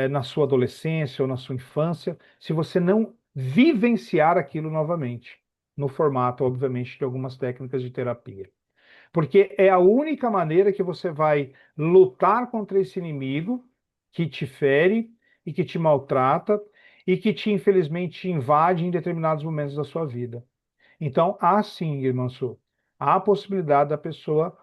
na sua adolescência ou na sua infância, se você não vivenciar aquilo novamente, no formato, obviamente, de algumas técnicas de terapia. Porque é a única maneira que você vai lutar contra esse inimigo que te fere e que te maltrata e que te, infelizmente, invade em determinados momentos da sua vida. Então, há sim, irmã Su, há a possibilidade da pessoa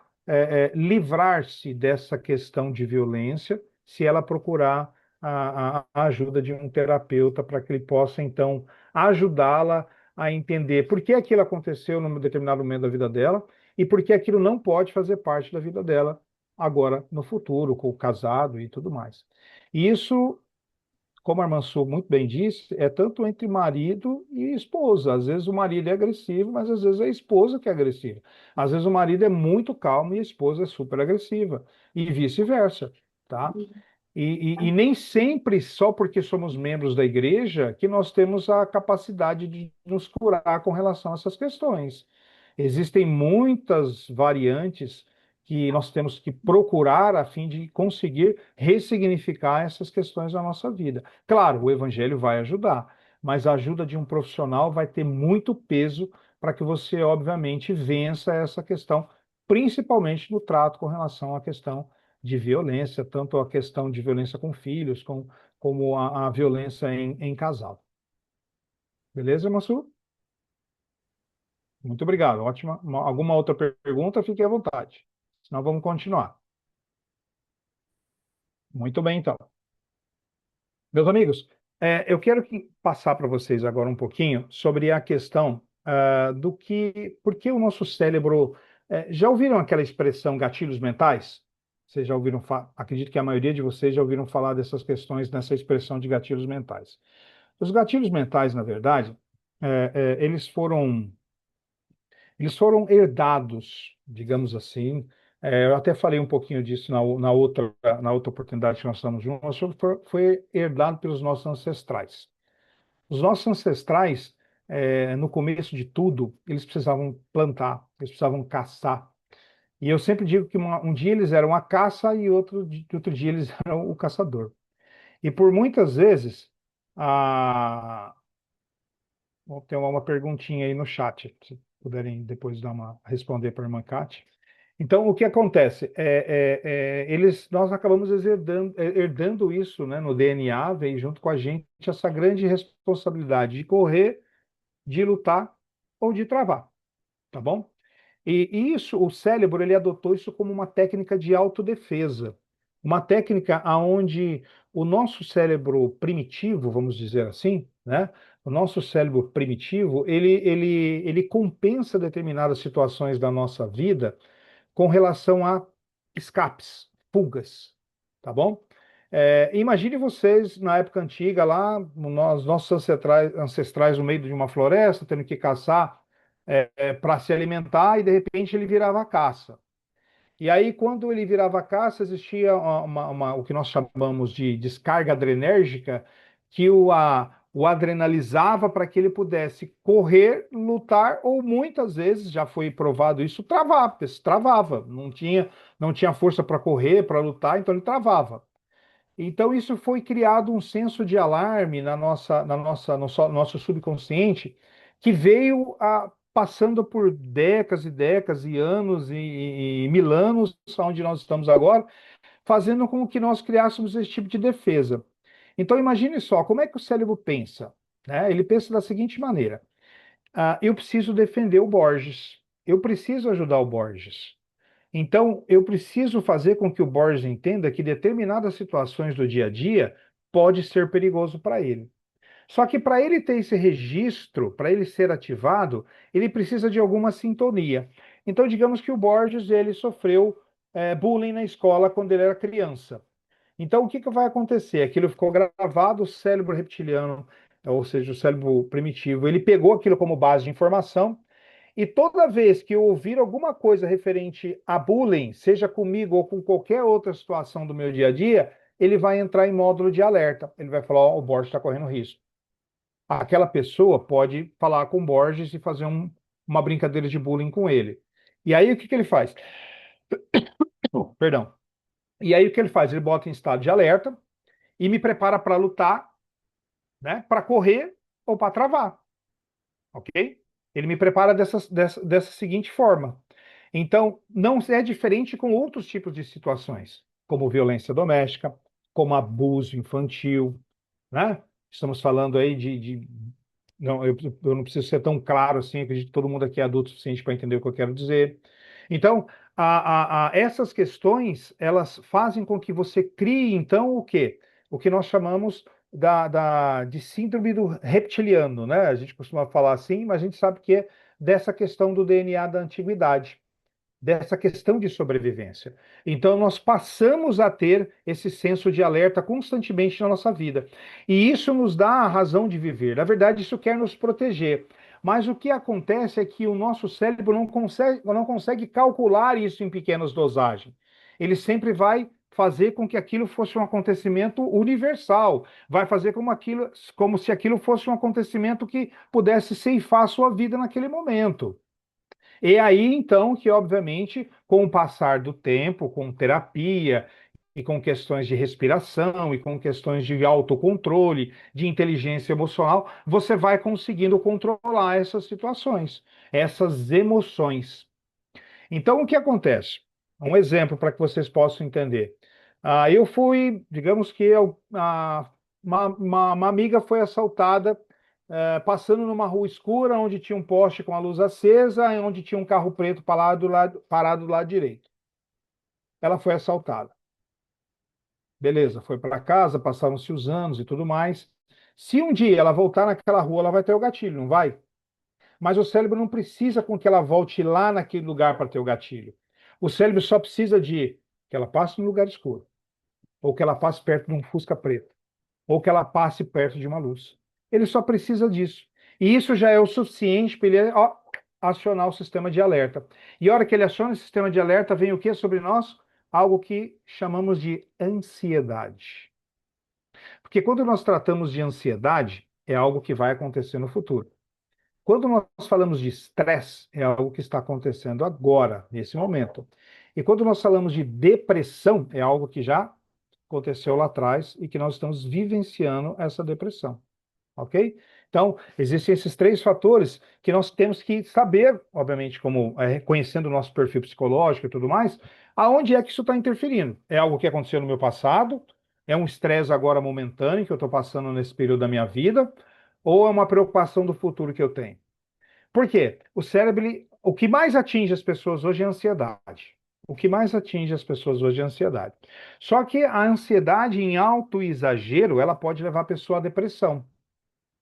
livrar-se dessa questão de violência se ela procurar a ajuda de um terapeuta para que ele possa, então, ajudá-la a entender por que aquilo aconteceu num determinado momento da vida dela e por que aquilo não pode fazer parte da vida dela agora, no futuro, com o casado e tudo mais. E isso, como a irmã Su muito bem disse, é tanto entre marido e esposa. Às vezes o marido é agressivo, mas às vezes é a esposa que é agressiva. Às vezes o marido é muito calmo e a esposa é super agressiva. E vice-versa, tá? E nem sempre, só porque somos membros da igreja, que nós temos a capacidade de nos curar com relação a essas questões. Existem muitas variantes que nós temos que procurar a fim de conseguir ressignificar essas questões na nossa vida. Claro, o evangelho vai ajudar, mas a ajuda de um profissional vai ter muito peso para que você, obviamente, vença essa questão, principalmente no trato com relação à questão de violência, tanto a questão de violência com filhos, como a violência em casal. Beleza, Massu? Muito obrigado. Ótima. Alguma outra pergunta? Fique à vontade. Senão vamos continuar. Muito bem, então. Meus amigos, eu quero passar para vocês agora um pouquinho sobre a questão por que o nosso cérebro. Já ouviram aquela expressão gatilhos mentais? Vocês já ouviram, acredito que a maioria de vocês já ouviram falar dessas questões nessa expressão de gatilhos mentais. Os gatilhos mentais, na verdade, eles foram herdados, digamos assim. Eu até falei um pouquinho disso na outra oportunidade que nós estamos juntos, mas foi herdado pelos nossos ancestrais. Os nossos ancestrais, no começo de tudo, eles precisavam plantar, eles precisavam caçar. E eu sempre digo que um dia eles eram a caça e outro dia eles eram o caçador. E por muitas vezes, a... Bom, tem uma perguntinha aí no chat, se puderem depois dar uma responder para a irmã Kátia. Então, o que acontece? Nós acabamos herdando isso, né, no DNA, veio junto com a gente essa grande responsabilidade de correr, de lutar ou de travar, tá bom? E isso, o cérebro, ele adotou isso como uma técnica de autodefesa, uma técnica aonde o nosso cérebro primitivo, vamos dizer assim, né? O nosso cérebro primitivo, ele compensa determinadas situações da nossa vida com relação a escapes, fugas, tá bom? Imagine vocês na época antiga lá, nossos ancestrais no meio de uma floresta, tendo que caçar para se alimentar e de repente ele virava caça. E aí, quando ele virava caça, existia o que nós chamamos de descarga adrenérgica, que o adrenalizava para que ele pudesse correr, lutar, ou muitas vezes, já foi provado isso, travava, não tinha força para correr, para lutar, então ele travava. Então, isso foi criado um senso de alarme no nosso subconsciente, que veio passando por décadas e décadas e anos e mil anos, onde nós estamos agora, fazendo com que nós criássemos esse tipo de defesa. Então, imagine só, como é que o cérebro pensa? Né? Ele pensa da seguinte maneira: eu preciso defender o Borges, eu preciso ajudar o Borges. Então, eu preciso fazer com que o Borges entenda que determinadas situações do dia a dia pode ser perigoso para ele. Só que para ele ter esse registro, para ele ser ativado, ele precisa de alguma sintonia. Então, digamos que o Borges ele sofreu bullying na escola quando ele era criança. Então, o que que vai acontecer? Aquilo ficou gravado, o cérebro reptiliano, ou seja, o cérebro primitivo, ele pegou aquilo como base de informação e toda vez que eu ouvir alguma coisa referente a bullying, seja comigo ou com qualquer outra situação do meu dia a dia, ele vai entrar em módulo de alerta. Ele vai falar: ó, o Borges está correndo risco. Aquela pessoa pode falar com o Borges e fazer uma brincadeira de bullying com ele. E aí o que que ele faz? Oh, perdão. E aí o que ele faz? Ele bota em estado de alerta e me prepara para lutar, né? Para correr ou para travar. Ok? Ele me prepara dessa seguinte forma. Então, não é diferente com outros tipos de situações, como violência doméstica, como abuso infantil, né? Estamos falando aí não, eu não preciso ser tão claro assim, acredito que todo mundo aqui é adulto o suficiente para entender o que eu quero dizer. Então, essas questões, elas fazem com que você crie, então, o quê? O que nós chamamos de síndrome do reptiliano, né? A gente costuma falar assim, mas a gente sabe que é dessa questão do DNA da antiguidade, dessa questão de sobrevivência. Então, nós passamos a ter esse senso de alerta constantemente na nossa vida. E isso nos dá a razão de viver. Na verdade, isso quer nos proteger. Mas o que acontece é que o nosso cérebro não consegue calcular isso em pequenas dosagens. Ele sempre vai fazer com que aquilo fosse um acontecimento universal, vai fazer como se aquilo fosse um acontecimento que pudesse ceifar a sua vida naquele momento. E aí, então, que obviamente, com o passar do tempo, com terapia e com questões de respiração e com questões de autocontrole, de inteligência emocional, você vai conseguindo controlar essas situações, essas emoções. Então, o que acontece? Um exemplo para que vocês possam entender. Eu fui, digamos que uma amiga foi assaltada, passando numa rua escura, onde tinha um poste com a luz acesa, e onde tinha um carro preto parado do lado direito. Ela foi assaltada. Beleza, foi para casa, passaram-se os anos e tudo mais. Se um dia ela voltar naquela rua, ela vai ter o gatilho, não vai? Mas o cérebro não precisa com que ela volte lá naquele lugar para ter o gatilho. O cérebro só precisa de que ela passe num lugar escuro, ou que ela passe perto de um fusca preto, ou que ela passe perto de uma luz. Ele só precisa disso. E isso já é o suficiente para ele acionar o sistema de alerta. E a hora que ele aciona o sistema de alerta, vem o que sobre nós? Algo que chamamos de ansiedade. Porque quando nós tratamos de ansiedade, é algo que vai acontecer no futuro. Quando nós falamos de estresse, é algo que está acontecendo agora, nesse momento. E quando nós falamos de depressão, é algo que já aconteceu lá atrás e que nós estamos vivenciando essa depressão, ok? Então, existem esses três fatores que nós temos que saber, obviamente, como conhecendo o nosso perfil psicológico e tudo mais, aonde é que isso está interferindo. É algo que aconteceu no meu passado? É um estresse agora momentâneo que eu estou passando nesse período da minha vida? Ou é uma preocupação do futuro que eu tenho? Por quê? O cérebro, o que mais atinge as pessoas hoje é a ansiedade. O que mais atinge as pessoas hoje é a ansiedade. Só que a ansiedade em alto exagero, ela pode levar a pessoa à depressão.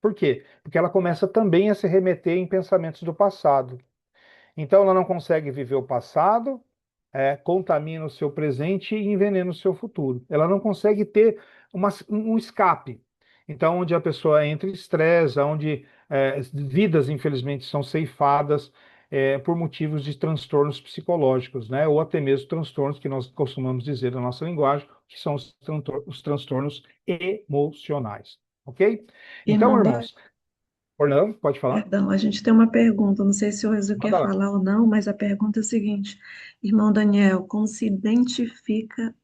Por quê? Porque ela começa também a se remeter em pensamentos do passado. Então ela não consegue viver o passado, contamina o seu presente e envenena o seu futuro. Ela não consegue ter um escape. Então, onde a pessoa entra em estresse, onde vidas, infelizmente, são ceifadas por motivos de transtornos psicológicos, né? Ou até mesmo transtornos que nós costumamos dizer na nossa linguagem, que são os transtornos emocionais. Ok? Então, Irmão Bosch, irmãos, Orlando, pode falar? perdão, a gente tem uma pergunta, não sei se o Enzo quer Manda lá. falar ou não, mas a pergunta é a seguinte: Irmão Daniel, como se identifica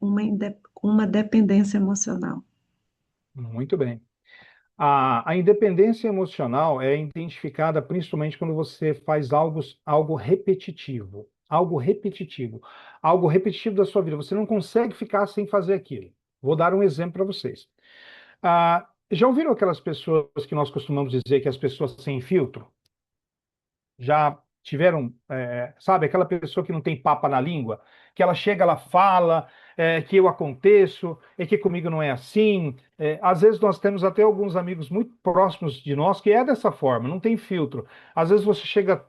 uma dependência emocional? Muito bem. A independência emocional é identificada principalmente quando você faz algo repetitivo, algo repetitivo, algo repetitivo da sua vida. Você não consegue ficar sem fazer aquilo. Vou dar um exemplo para vocês. Já ouviram aquelas pessoas que nós costumamos dizer que as pessoas sem filtro? Já tiveram, sabe, aquela pessoa que não tem papa na língua, que ela chega, ela fala, que eu aconteço, e que comigo não é assim. Às vezes nós temos até alguns amigos muito próximos de nós que é dessa forma, não tem filtro. Às vezes você chega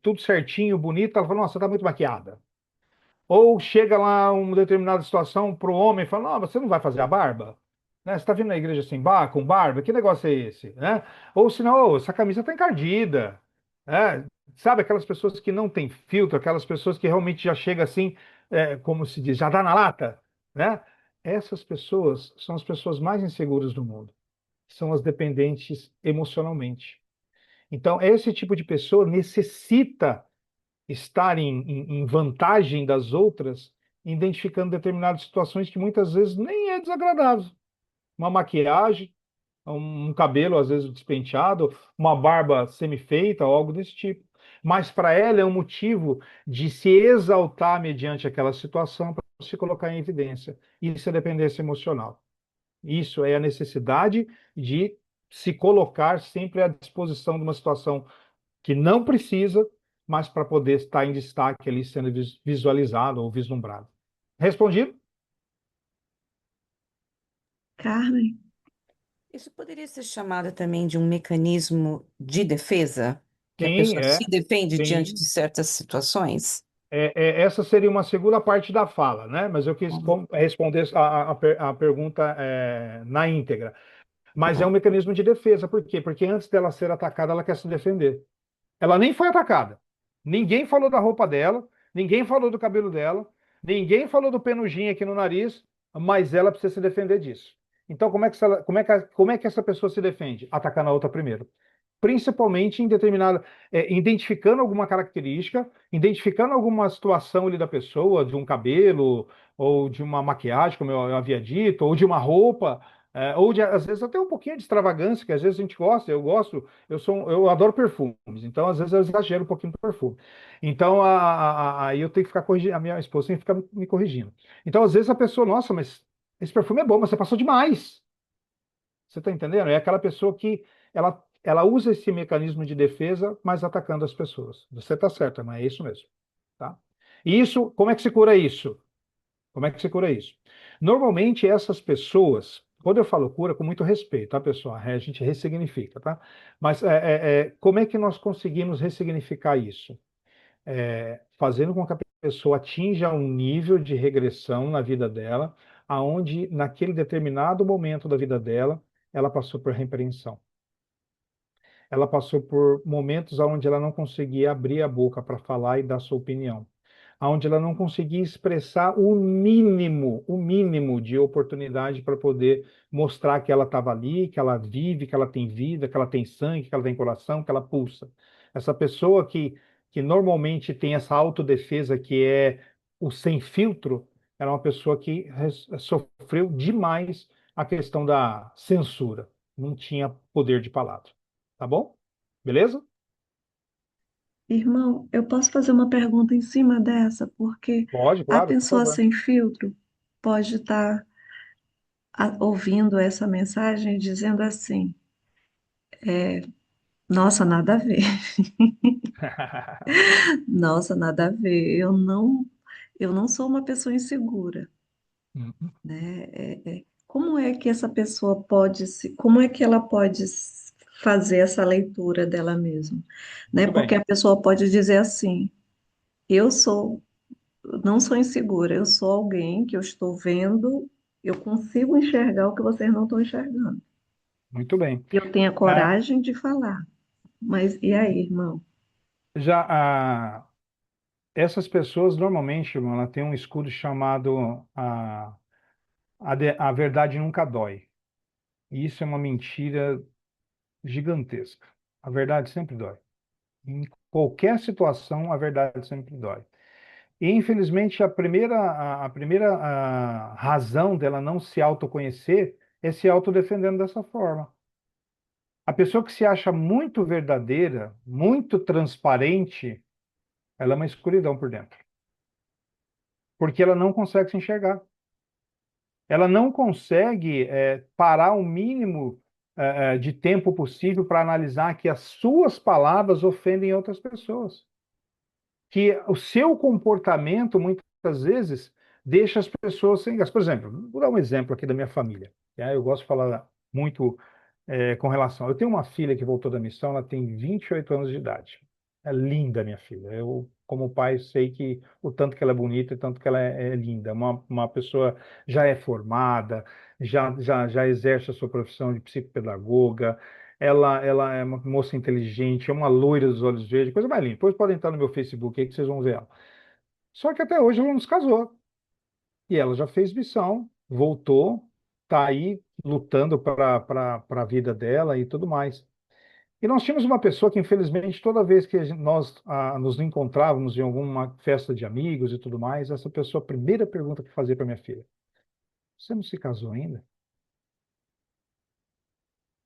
tudo certinho, bonito, ela fala, nossa, você tá muito maquiada. Ou chega lá uma determinada situação para o homem e fala: Não, você não vai fazer a barba? Né? Você está vindo na igreja sem bar, com barba? Que negócio é esse? Né? Ou senão, "Ô, essa camisa está encardida. Né? Sabe, aquelas pessoas que não têm filtro, aquelas pessoas que realmente já chegam assim, como se diz, já dá na lata. Né? Essas pessoas são as pessoas mais inseguras do mundo. São as dependentes emocionalmente. Então, esse tipo de pessoa necessita estar em vantagem das outras, identificando determinadas situações que muitas vezes nem é desagradável. Uma maquiagem, um cabelo às vezes despenteado, uma barba semifeita ou algo desse tipo. Mas para ela é um motivo de se exaltar mediante aquela situação para se colocar em evidência. Isso é dependência emocional. Isso é a necessidade de se colocar sempre à disposição de uma situação que não precisa, mas para poder estar em destaque ali sendo visualizado ou vislumbrado. Respondido? Carmen? Isso poderia ser chamado também de um mecanismo de defesa, que a Sim, pessoa se defende diante de sim. certas situações? Essa seria uma segunda parte da fala, né? Mas eu quis Uhum. responder a pergunta na íntegra. Mas é um Tá. mecanismo de defesa. Por quê? Porque antes dela ser atacada, ela quer se defender. Ela nem foi atacada. Ninguém falou da roupa dela, ninguém falou do cabelo dela, ninguém falou do penugem aqui no nariz, mas ela precisa se defender disso. Então, como é que essa pessoa se defende? Atacando a outra primeiro. Principalmente em determinada, identificando alguma característica, identificando alguma situação ali da pessoa, de um cabelo, ou de uma maquiagem, como eu havia dito, ou de uma roupa, ou de, às vezes até um pouquinho de extravagância, que às vezes a gente gosta, eu gosto, eu adoro perfumes, então às vezes eu exagero um pouquinho no perfume. Então aí eu tenho que ficar corrigindo, a minha esposa tem que ficar me corrigindo. Então às vezes a pessoa, nossa, mas esse perfume é bom, mas você passou demais. Você está entendendo? É aquela pessoa que ela usa esse mecanismo de defesa, mas atacando as pessoas. Você está certo, mas é isso mesmo, tá? E isso, como é que se cura isso? Como é que se cura isso? Normalmente essas pessoas, quando eu falo cura, com muito respeito, tá, pessoal? A gente ressignifica, tá? Mas como é que nós conseguimos ressignificar isso? Fazendo com que a pessoa atinja um nível de regressão na vida dela, aonde naquele determinado momento da vida dela, ela passou por repreensão. Ela passou por momentos onde ela não conseguia abrir a boca para falar e dar sua opinião. onde ela não conseguia expressar o mínimo de oportunidade para poder mostrar que ela estava ali, que ela vive, que ela tem vida, que ela tem sangue, que ela tem coração, que ela pulsa. Essa pessoa que normalmente tem essa autodefesa que é o sem filtro, era uma pessoa que sofreu demais a questão da censura. Não tinha poder de palavra. Tá bom? Beleza? Irmão, eu posso fazer uma pergunta em cima dessa, porque Pode, a claro, por pessoa favor. sem filtro pode estar ouvindo essa mensagem e dizendo assim: nossa, nada a ver, nossa, nada a ver, eu não sou uma pessoa insegura, né? Como é que essa pessoa pode como é que ela pode fazer essa leitura dela mesma, né? Muito Porque bem, a pessoa pode dizer assim: eu sou não sou insegura, eu sou alguém que eu estou vendo, eu consigo enxergar o que vocês não estão enxergando. muito bem. Eu tenho a Ah, coragem de falar. Mas e aí, irmão? já essas pessoas normalmente, irmão, ela tem um escudo chamado a verdade nunca dói. E isso é uma mentira gigantesca. A verdade sempre dói. Em qualquer situação, a verdade sempre dói. E, infelizmente, a primeira razão dela não se autoconhecer é se autodefendendo dessa forma. A pessoa que se acha muito verdadeira, muito transparente, ela é uma escuridão por dentro, porque ela não consegue se enxergar. Ela não consegue parar o mínimo de tempo possível para analisar que as suas palavras ofendem outras pessoas, que o seu comportamento muitas vezes deixa as pessoas sem graça. Por exemplo, vou dar um exemplo aqui da minha família. Tá? Eu gosto de falar muito com relação. Eu tenho uma filha que voltou da missão, ela tem 28 anos de idade. É linda, minha filha. Eu, como pai, sei que o tanto que ela é bonita e tanto que ela é linda. Uma pessoa já é formada, já exerce a sua profissão de psicopedagoga. Ela é uma moça inteligente, é uma loira dos olhos verdes, coisa mais linda. Depois podem entrar no meu Facebook aí que vocês vão ver ela. Só que até hoje ela não se casou. E ela já fez missão, voltou, está aí lutando para a vida dela e tudo mais. E nós tínhamos uma pessoa que, infelizmente, toda vez que nós nos encontrávamos em alguma festa de amigos e tudo mais, essa pessoa, a primeira pergunta que fazia para minha filha: Você não se casou ainda?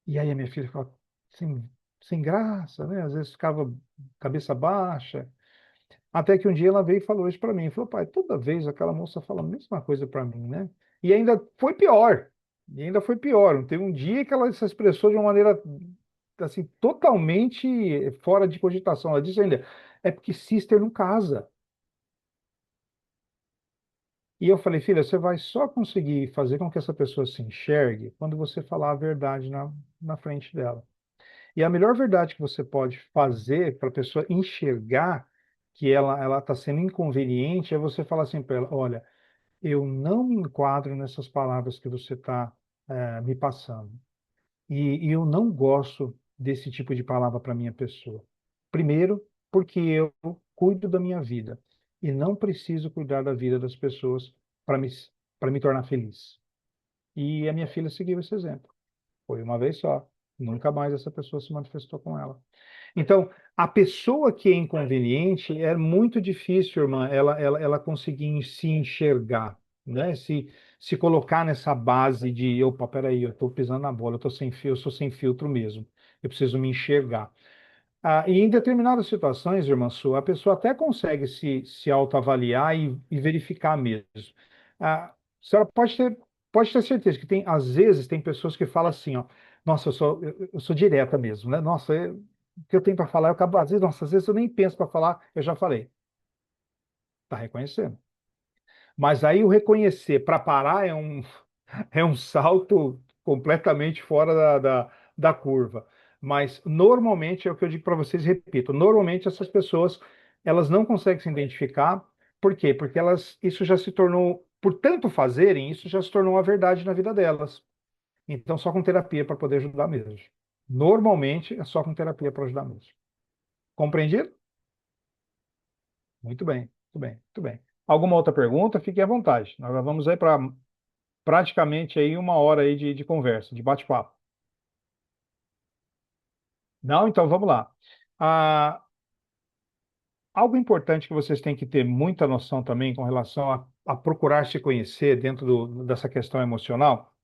E aí a minha filha ficava sem graça, né? Às vezes ficava cabeça baixa. Até que um dia ela veio e falou isso para mim. Falou, pai, toda vez aquela moça fala a mesma coisa para mim, né? E ainda foi pior. E ainda foi pior. Teve um dia que ela se expressou de uma maneira assim totalmente fora de cogitação. Ela disse ainda, é porque sister não casa. E eu falei, filha, você vai só conseguir fazer com que essa pessoa se enxergue quando você falar a verdade na frente dela. E a melhor verdade que você pode fazer para a pessoa enxergar que ela está sendo inconveniente é você falar assim para ela: olha, eu não me enquadro nessas palavras que você está me passando. E eu não gosto desse tipo de palavra para minha pessoa. Primeiro, porque eu cuido da minha vida e não preciso cuidar da vida das pessoas para me, para me tornar feliz. E a minha filha seguiu esse exemplo. Foi uma vez só. Nunca mais essa pessoa se manifestou com ela. Então, a pessoa que é inconveniente é muito difícil, irmã, ela conseguir se enxergar, né? Se colocar nessa base de, opa, peraí, eu estou pisando na bola, eu tô sem fio, eu sou sem filtro mesmo. Eu preciso me enxergar. E em determinadas situações, irmã sua, a pessoa até consegue se autoavaliar e verificar mesmo. A senhora pode ter certeza que tem, às vezes, tem pessoas que falam assim, ó, nossa, eu sou direta mesmo, né? Nossa, o que eu tenho para falar, eu acabo, às vezes, nossa, às vezes eu nem penso para falar, eu já falei. Tá reconhecendo. Mas aí o reconhecer para parar é um salto completamente fora da curva. Mas normalmente é o que eu digo para vocês, repito, normalmente essas pessoas elas não conseguem se identificar. Por quê? Porque isso já se tornou, por tanto fazerem, isso já se tornou uma verdade na vida delas. Então, só com terapia para poder ajudar mesmo. Normalmente é só com terapia para ajudar mesmo. Compreendido? Muito bem. Tudo bem, tudo bem. Alguma outra pergunta? Fique à vontade. Nós já vamos aí para praticamente aí uma hora aí de conversa, de bate-papo. Não? Então vamos lá. Ah, algo importante que vocês têm que ter muita noção também com relação a procurar se conhecer dentro dessa questão emocional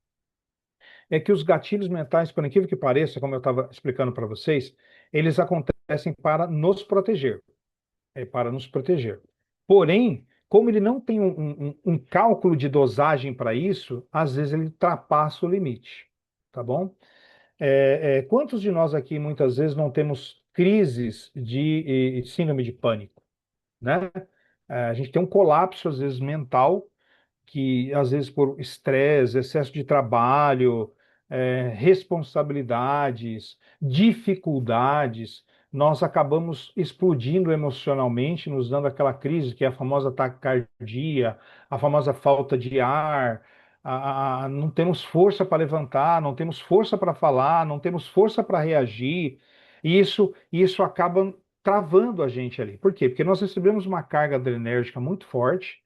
é que os gatilhos mentais, por incrível que pareça, como eu estava explicando para vocês, eles acontecem para nos proteger. É para nos proteger. Porém, como ele não tem um cálculo de dosagem para isso, às vezes ele ultrapassa o limite. Tá bom? Quantos de nós aqui muitas vezes não temos crises de síndrome de pânico, né? A gente tem um colapso, às vezes, mental que às vezes por estresse, excesso de trabalho, responsabilidades, dificuldades, nós acabamos explodindo emocionalmente, nos dando aquela crise que é a famosa taquicardia, a famosa falta de ar, não temos força para levantar, não temos força para falar, não temos força para reagir, e isso acaba travando a gente ali. Por quê? Porque nós recebemos uma carga adrenérgica muito forte,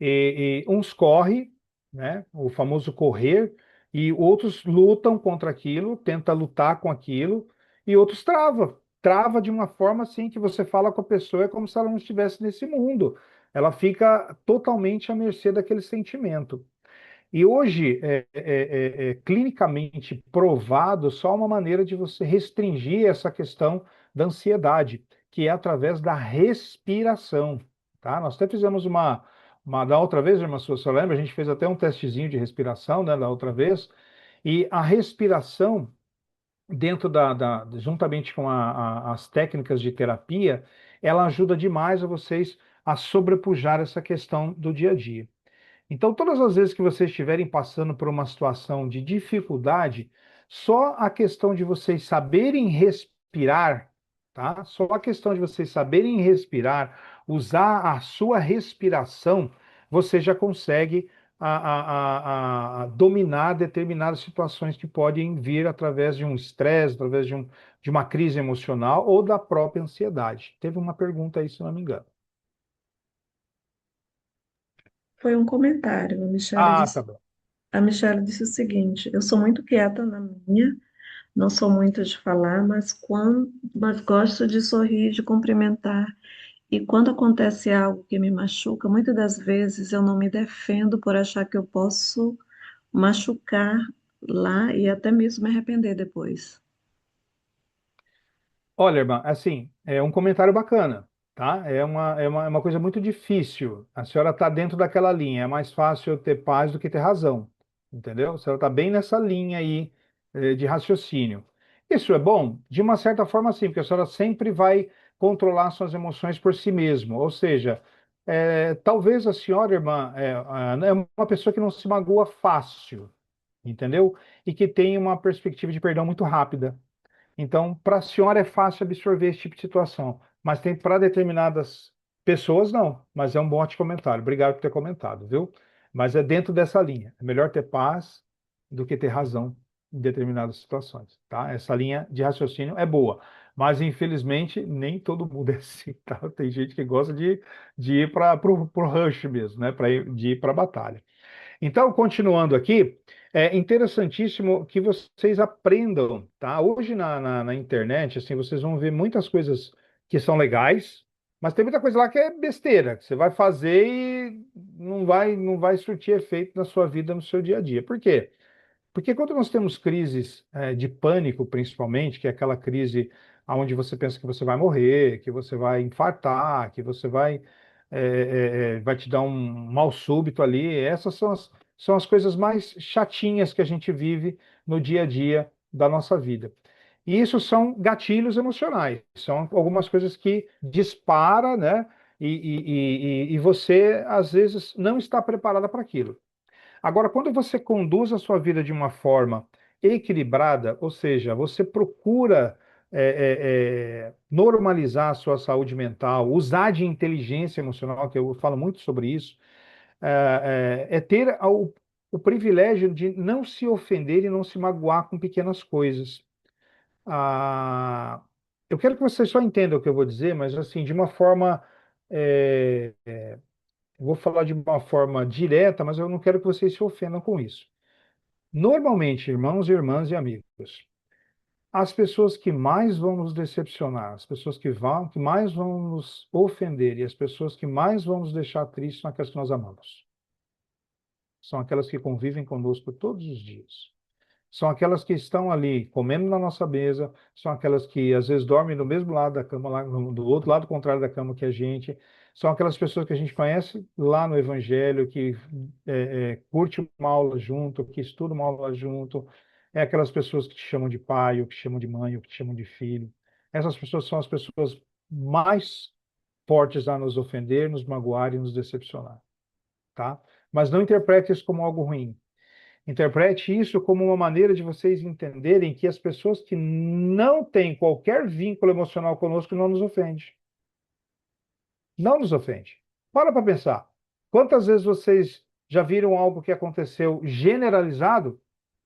e uns correm, né, o famoso correr, e outros lutam contra aquilo, tenta lutar com aquilo, e outros trava de uma forma assim que você fala com a pessoa é como se ela não estivesse nesse mundo. Ela fica totalmente à mercê daquele sentimento. E hoje é clinicamente provado só uma maneira de você restringir essa questão da ansiedade, que é através da respiração, tá? Nós até fizemos da outra vez, irmã Sua, você lembra? A gente fez até um testezinho de respiração, né, da outra vez, e a respiração, dentro juntamente com as técnicas de terapia, ela ajuda demais a vocês a sobrepujar essa questão do dia a dia. Então, todas as vezes que vocês estiverem passando por uma situação de dificuldade, só a questão de vocês saberem respirar, tá? Só a questão de vocês saberem respirar, usar a sua respiração, você já consegue a dominar determinadas situações que podem vir através de um estresse, através de uma crise emocional ou da própria ansiedade. Teve uma pergunta aí, se não me engano. Foi um comentário. Ah, tá bom. A Michelle disse o seguinte: eu sou muito quieta na minha, não sou muito de falar, mas gosto de sorrir, de cumprimentar. E quando acontece algo que me machuca, muitas das vezes eu não me defendo por achar que eu posso machucar lá e até mesmo me arrepender depois. Olha, irmã, assim, é um comentário bacana, tá? É uma coisa muito difícil. A senhora está dentro daquela linha. É mais fácil ter paz do que ter razão, entendeu? A senhora está bem nessa linha aí, de raciocínio. Isso é bom? De uma certa forma, sim, porque a senhora sempre vai controlar suas emoções por si mesmo. Ou seja, talvez a senhora, irmã, é uma pessoa que não se magoa fácil, entendeu? E que tem uma perspectiva de perdão muito rápida. Então, para a senhora é fácil absorver esse tipo de situação, mas tem para determinadas pessoas não. Mas é um bom comentário. Obrigado por ter comentado, viu? Mas é dentro dessa linha. É melhor ter paz do que ter razão em determinadas situações, tá? Essa linha de raciocínio é boa, mas infelizmente nem todo mundo é assim, tá? Tem gente que gosta de ir para o rush mesmo, né? De ir para a batalha. Então, continuando aqui, é interessantíssimo que vocês aprendam, tá? Hoje na internet, assim, vocês vão ver muitas coisas que são legais, mas tem muita coisa lá que é besteira, que você vai fazer e não vai surtir efeito na sua vida, no seu dia a dia. Por quê? Porque quando nós temos crises, de pânico, principalmente, que é aquela crise onde você pensa que você vai morrer, que você vai infartar, que você vai te dar um mal súbito ali, essas são as coisas mais chatinhas que a gente vive no dia a dia da nossa vida. E isso são gatilhos emocionais, são algumas coisas que dispara, né? E você, às vezes, não está preparada para aquilo. Agora, quando você conduz a sua vida de uma forma equilibrada, ou seja, você procura normalizar a sua saúde mental, usar de inteligência emocional, que eu falo muito sobre isso, é ter o privilégio de não se ofender e não se magoar com pequenas coisas. Ah, eu quero que você só entenda o que eu vou dizer, mas assim, de uma forma eu vou falar de uma forma direta, mas eu não quero que vocês se ofendam com isso. Normalmente, irmãos, irmãs e amigos, as pessoas que mais vão nos decepcionar, as pessoas que mais vão nos ofender e as pessoas que mais vão nos deixar tristes são aquelas que nós amamos. São aquelas que convivem conosco todos os dias. São aquelas que estão ali comendo na nossa mesa, são aquelas que às vezes dormem do mesmo lado da cama, lá do outro lado contrário da cama que a gente, são aquelas pessoas que a gente conhece lá no Evangelho, que curte uma aula junto, que estuda uma aula junto, é aquelas pessoas que te chamam de pai, ou que te chamam de mãe, ou que te chamam de filho. Essas pessoas são as pessoas mais fortes a nos ofender, nos magoar e nos decepcionar, tá? Mas não interprete isso como algo ruim. Interprete isso como uma maneira de vocês entenderem que as pessoas que não têm qualquer vínculo emocional conosco não nos ofende. Não nos ofende. Para pensar. Quantas vezes vocês já viram algo que aconteceu generalizado,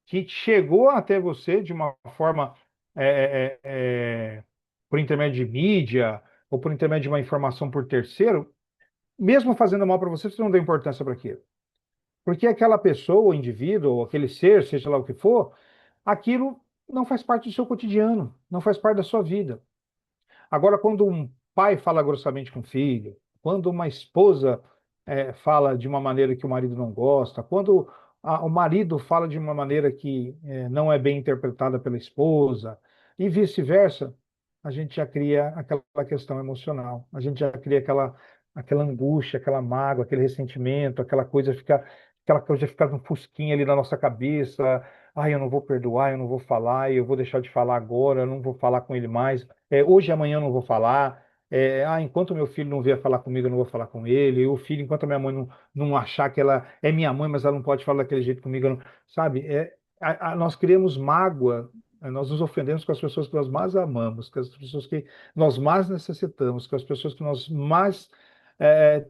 que chegou até você de uma forma é, é, é, por intermédio de mídia ou por intermédio de uma informação por terceiro, mesmo fazendo mal para você, você não deu importância para aquilo. Porque aquela pessoa, o indivíduo, ou aquele ser, seja lá o que for, aquilo não faz parte do seu cotidiano, não faz parte da sua vida. Agora, quando um pai fala grosseiramente com o filho, quando uma esposa fala de uma maneira que o marido não gosta, quando o marido fala de uma maneira que não é bem interpretada pela esposa, e vice-versa, a gente já cria aquela questão emocional, a gente já cria aquela angústia, aquela mágoa, aquele ressentimento, aquela coisa ficar um fusquinha ali na nossa cabeça. Ah, eu não vou perdoar, eu não vou falar, eu vou deixar de falar agora, eu não vou falar com ele mais. Hoje e amanhã eu não vou falar. Enquanto meu filho não vier falar comigo, eu não vou falar com ele. O filho, enquanto a minha mãe não achar que ela é minha mãe, mas ela não pode falar daquele jeito comigo, sabe? Nós criamos mágoa, nós nos ofendemos com as pessoas que nós mais amamos, com as pessoas que nós mais necessitamos, com as pessoas que nós mais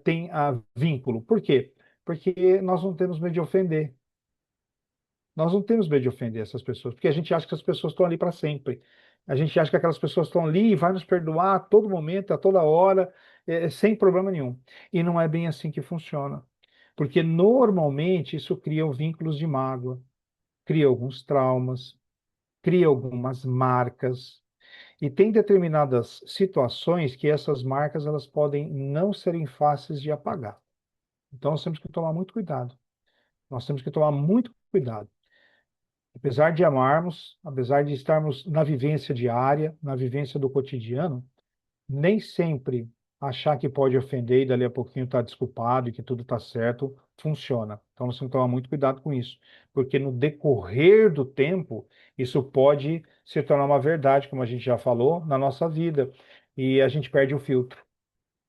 tem vínculo. Por quê? Porque nós não temos medo de ofender. Nós não temos medo de ofender essas pessoas, porque a gente acha que as pessoas estão ali para sempre. A gente acha que aquelas pessoas estão ali e vai nos perdoar a todo momento, a toda hora, sem problema nenhum. E não é bem assim que funciona. Porque normalmente isso cria vínculos de mágoa, cria alguns traumas, cria algumas marcas. E tem determinadas situações que essas marcas elas podem não serem fáceis de apagar. Então nós temos que tomar muito cuidado. Nós temos que tomar muito cuidado. Apesar de amarmos, apesar de estarmos na vivência diária, na vivência do cotidiano, nem sempre achar que pode ofender e dali a pouquinho estar desculpado e que tudo está certo, funciona. Então nós temos que tomar muito cuidado com isso, porque no decorrer do tempo, isso pode se tornar uma verdade, como a gente já falou, na nossa vida, e a gente perde o filtro.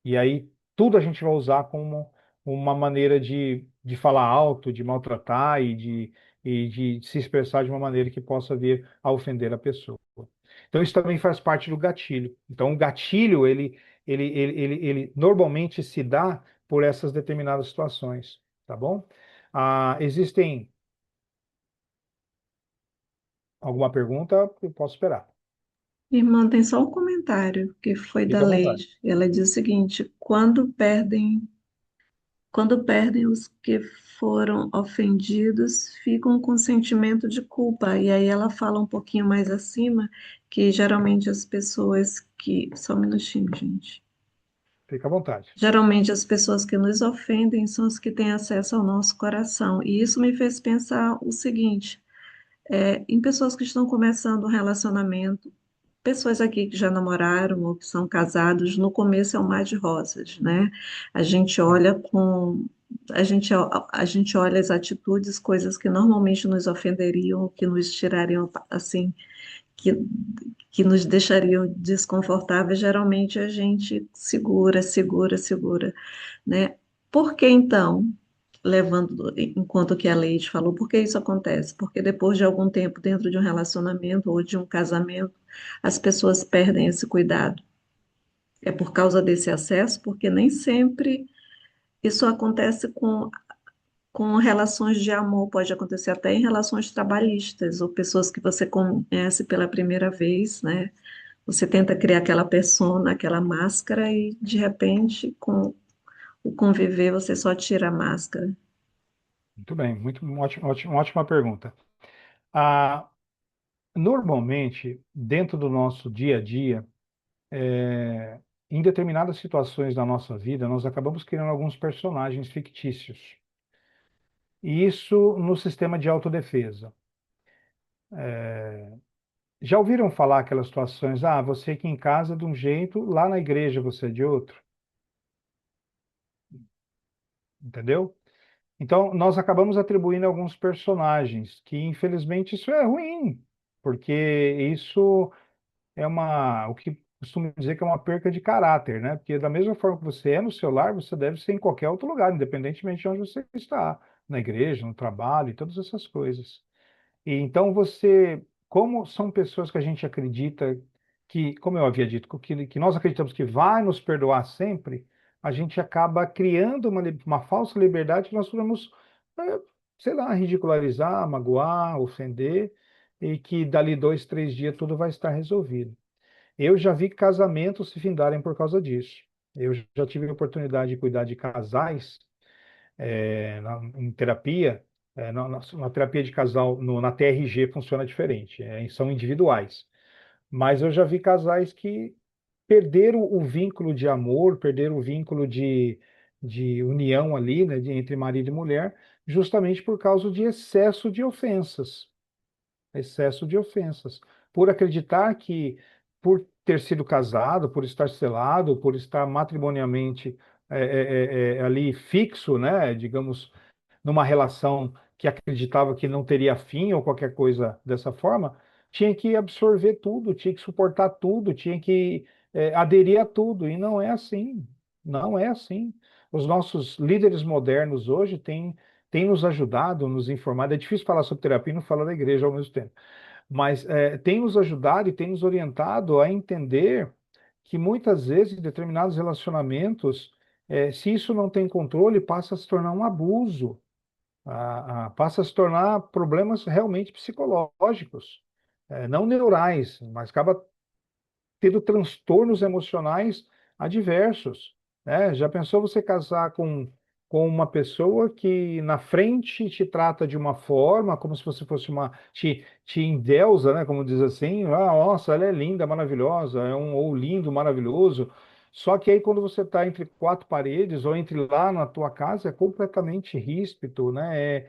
E aí tudo a gente vai usar como uma maneira de falar alto, de maltratar e de se expressar de uma maneira que possa vir a ofender a pessoa. Então isso também faz parte do gatilho. Então o gatilho, ele normalmente se dá por essas determinadas situações, tá bom? Existem alguma pergunta? Eu posso esperar. Irmã, tem só um comentário que foi da Fique à vontade. Leide. Ela diz o seguinte: quando perdem os que foram ofendidos, ficam com sentimento de culpa. E aí ela fala um pouquinho mais acima que geralmente as pessoas que. Só um minutinho, gente. Fique à vontade. Geralmente as pessoas que nos ofendem são as que têm acesso ao nosso coração. E isso me fez pensar o seguinte: em pessoas que estão começando um relacionamento, pessoas aqui que já namoraram ou que são casados, no começo é um mar de rosas, né? A gente Tá. olha com a gente olha as atitudes, coisas que normalmente nos ofenderiam, que nos tirariam assim, que, que nos deixariam desconfortáveis, geralmente a gente segura, segura, segura, né? Por que então, levando enquanto que a Leide falou, por que isso acontece? Porque depois de algum tempo dentro de um relacionamento ou de um casamento, as pessoas perdem esse cuidado. É por causa desse acesso, porque nem sempre isso acontece com relações de amor, pode acontecer até em relações trabalhistas, ou pessoas que você conhece pela primeira vez, né? Você tenta criar aquela persona, aquela máscara, e de repente, com o conviver, você só tira a máscara. Muito bem, ótima pergunta. Ah, normalmente, dentro do nosso dia a dia, é, em determinadas situações da nossa vida, nós acabamos criando alguns personagens fictícios. E isso no sistema de autodefesa. Já ouviram falar aquelas situações? Ah, você aqui em casa é de um jeito, lá na igreja você é de outro, entendeu? Então, nós acabamos atribuindo alguns personagens, que infelizmente isso é ruim, porque isso o que costumo dizer que é uma perca de caráter, né? Porque da mesma forma que você é no seu lar, você deve ser em qualquer outro lugar, independentemente de onde você está, na igreja, no trabalho e todas essas coisas. E então você, como são pessoas que a gente acredita que, como eu havia dito, que nós acreditamos que vai nos perdoar sempre, a gente acaba criando uma falsa liberdade que nós podemos, eh, sei lá, ridicularizar, magoar, ofender, e que dali 2, 3 dias tudo vai estar resolvido. Eu já vi casamentos se findarem por causa disso. Eu já tive a oportunidade de cuidar de casais em terapia, na terapia de casal, na TRG funciona diferente, são individuais. Mas eu já vi casais que perderam o vínculo de amor, perderam o vínculo de união ali, né, entre marido e mulher, justamente por causa de excesso de ofensas, por acreditar que, por ter sido casado, por estar selado, por estar matrimonialmente ali fixo, né, digamos, numa relação que acreditava que não teria fim ou qualquer coisa dessa forma, tinha que absorver tudo, tinha que suportar tudo, tinha que aderir a tudo, e não é assim, não é assim. Os nossos líderes modernos hoje têm nos ajudado, nos informado. É difícil falar sobre terapia e não falar da igreja ao mesmo tempo, mas tem nos ajudado e tem nos orientado a entender que muitas vezes em determinados relacionamentos, se isso não tem controle, passa a se tornar um abuso, passa a se tornar problemas realmente psicológicos, não neurais, mas acaba tendo transtornos emocionais adversos, né? Já pensou você casar com uma pessoa que na frente te trata de uma forma, como se você fosse te endeusa, né? Como diz assim, ah, nossa, ela é linda, maravilhosa, ou lindo, maravilhoso. Só que aí quando você está entre quatro paredes ou entre lá na tua casa, é completamente ríspido, né?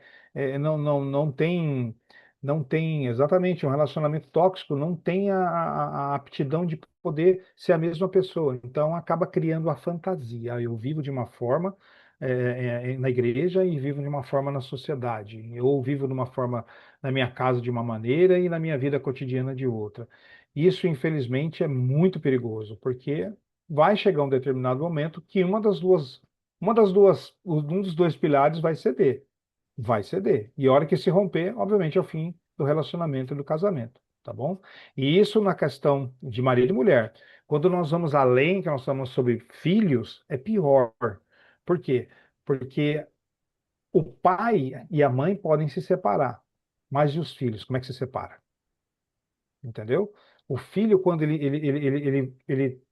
Não tem exatamente um relacionamento tóxico, não tem a aptidão de poder ser a mesma pessoa. Então acaba criando a fantasia. Eu vivo de uma forma na igreja e vivo de uma forma na sociedade. Eu vivo de uma forma na minha casa de uma maneira e na minha vida cotidiana de outra. Isso, infelizmente, é muito perigoso, porque vai chegar um determinado momento que um dos dois pilares vai ceder. Vai ceder. E a hora que se romper, obviamente, é o fim do relacionamento e do casamento, tá bom? E isso na questão de marido e mulher. Quando nós vamos além, que nós falamos sobre filhos, é pior. Por quê? Porque o pai e a mãe podem se separar, mas e os filhos? Como é que se separa? Entendeu? O filho, quando ele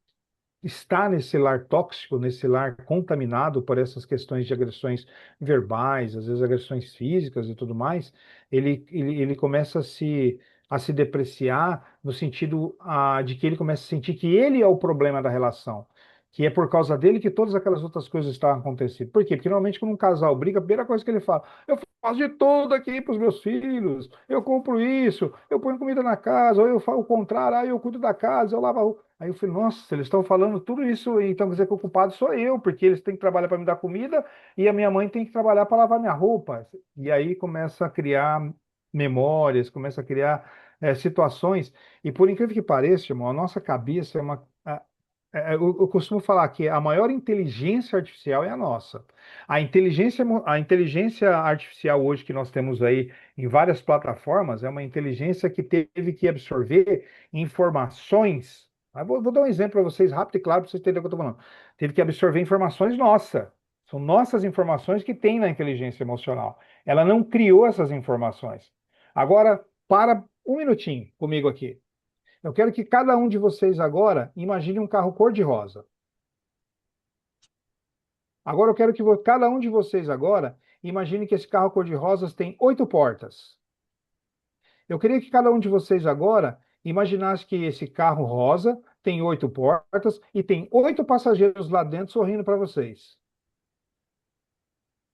está nesse lar tóxico, nesse lar contaminado por essas questões de agressões verbais, às vezes agressões físicas e tudo mais, ele começa a se depreciar no sentido de que ele começa a sentir que ele é o problema da relação. Que é por causa dele que todas aquelas outras coisas estão acontecendo. Por quê? Porque normalmente quando um casal briga, a primeira coisa que ele fala, eu faço de tudo aqui para os meus filhos, eu compro isso, eu ponho comida na casa, ou eu faço o contrário, eu cuido da casa, eu lavo a roupa. Aí eu falei, nossa, eles estão falando tudo isso, então quer dizer que o culpado sou eu, porque eles têm que trabalhar para me dar comida e a minha mãe tem que trabalhar para lavar minha roupa. E aí começa a criar memórias, começa a criar situações. E por incrível que pareça, irmão, a nossa cabeça é uma. Eu costumo falar que a maior inteligência artificial é a nossa. A inteligência artificial hoje que nós temos aí em várias plataformas é uma inteligência que teve que absorver informações. Vou dar um exemplo para vocês rápido e claro para vocês entenderem o que eu estou falando. Teve que absorver informações nossas. São nossas informações que tem na inteligência emocional. Ela não criou essas informações. Agora, para um minutinho comigo aqui. Eu quero que cada um de vocês agora imagine um carro cor-de-rosa. Agora eu quero que cada um de vocês agora imagine que esse carro cor-de-rosas tem 8 portas. Eu queria que cada um de vocês agora imaginasse que esse carro rosa tem 8 portas e tem 8 passageiros lá dentro sorrindo para vocês.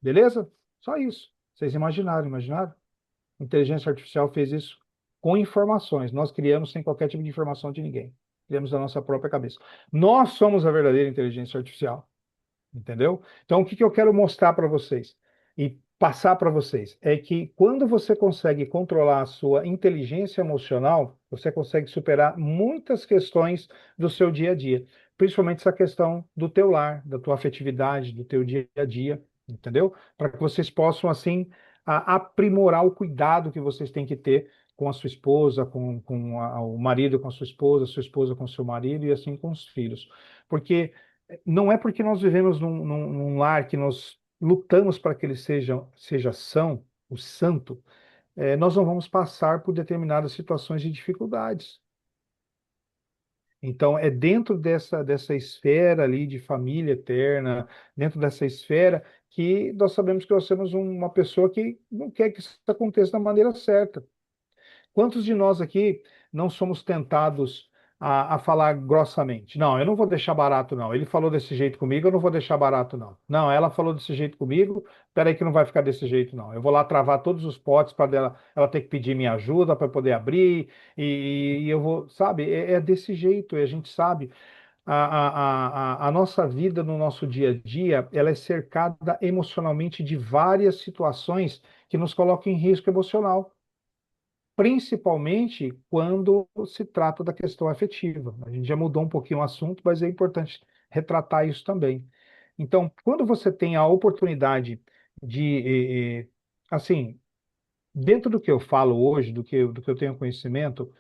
Beleza? Só isso. Vocês imaginaram, imaginaram? A inteligência artificial fez isso com informações. Nós criamos sem qualquer tipo de informação de ninguém. Criamos da nossa própria cabeça. Nós somos a verdadeira inteligência artificial. Entendeu? Então, o que que eu quero mostrar para vocês e passar para vocês é que quando você consegue controlar a sua inteligência emocional, você consegue superar muitas questões do seu dia a dia, principalmente essa questão do teu lar, da tua afetividade, do teu dia a dia, entendeu? Para que vocês possam, assim, aprimorar o cuidado que vocês têm que ter com a sua esposa, o marido com a sua esposa com o seu marido e assim com os filhos. Porque não é porque nós vivemos num lar que nós lutamos para que ele seja são, o santo, nós não vamos passar por determinadas situações de dificuldades. Então, é dentro dessa esfera ali de família eterna, dentro dessa esfera, que nós sabemos que nós temos uma pessoa que não quer que isso aconteça da maneira certa. Quantos de nós aqui não somos tentados a falar grossamente? Não, eu não vou deixar barato, não. Ele falou desse jeito comigo, eu não vou deixar barato, não. Não, ela falou desse jeito comigo, peraí que não vai ficar desse jeito, não. Eu vou lá travar todos os potes para ela ter que pedir minha ajuda para poder abrir, e eu vou, sabe? É desse jeito, e a gente sabe. A nossa vida no nosso dia a dia, ela é cercada emocionalmente de várias situações que nos colocam em risco emocional, principalmente quando se trata da questão afetiva. A gente já mudou um pouquinho o assunto, mas é importante retratar isso também. Então, quando você tem a oportunidade de, assim, dentro do que eu falo hoje, do que eu tenho conhecimento,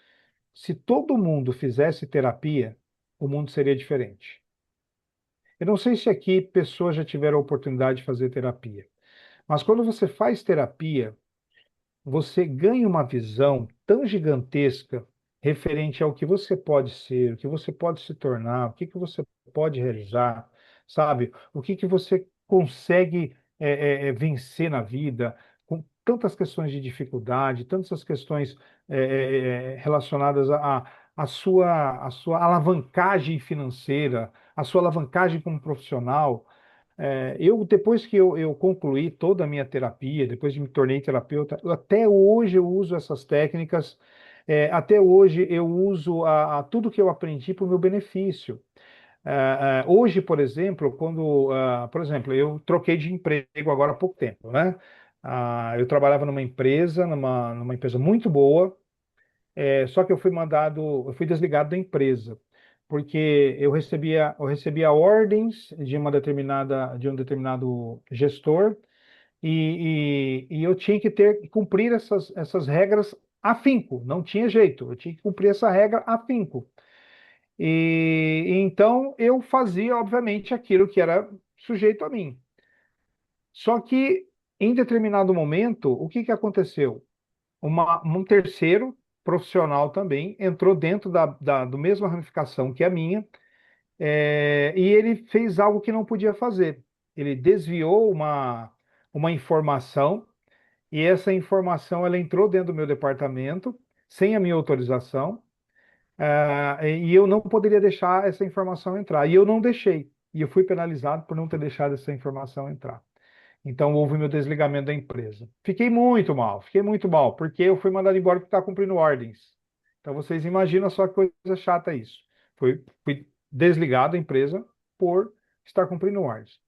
se todo mundo fizesse terapia, o mundo seria diferente. Eu não sei se aqui pessoas já tiveram a oportunidade de fazer terapia, mas quando você faz terapia, você ganha uma visão tão gigantesca referente ao que você pode ser, o que você pode se tornar, o que que você pode realizar, sabe? O que que você consegue vencer na vida, com tantas questões de dificuldade, tantas questões relacionadas à sua alavancagem financeira, à sua alavancagem como profissional. Depois que eu concluí toda a minha terapia, depois de me tornei terapeuta, até hoje eu uso essas técnicas, até hoje eu uso tudo que eu aprendi para o meu benefício. Hoje, por exemplo, por exemplo, eu troquei de emprego agora há pouco tempo, né? Eu trabalhava numa empresa muito boa, só que eu fui desligado da empresa, porque eu recebia ordens de um determinado gestor e eu tinha que cumprir essas regras afinco, não tinha jeito, eu tinha que cumprir essa regra afinco. E então eu fazia, obviamente, aquilo que era sujeito a mim. Só que em determinado momento, o que que aconteceu? Um terceiro profissional também entrou dentro do mesma ramificação que a minha, e ele fez algo que não podia fazer. Ele desviou uma informação, e essa informação ela entrou dentro do meu departamento sem a minha autorização, e eu não poderia deixar essa informação entrar. E eu não deixei. E eu fui penalizado por não ter deixado essa informação entrar. Então houve meu desligamento da empresa. Fiquei muito mal, porque eu fui mandado embora porque estava cumprindo ordens. Então vocês imaginam só que coisa chata isso. Fui desligado da empresa por estar cumprindo ordens.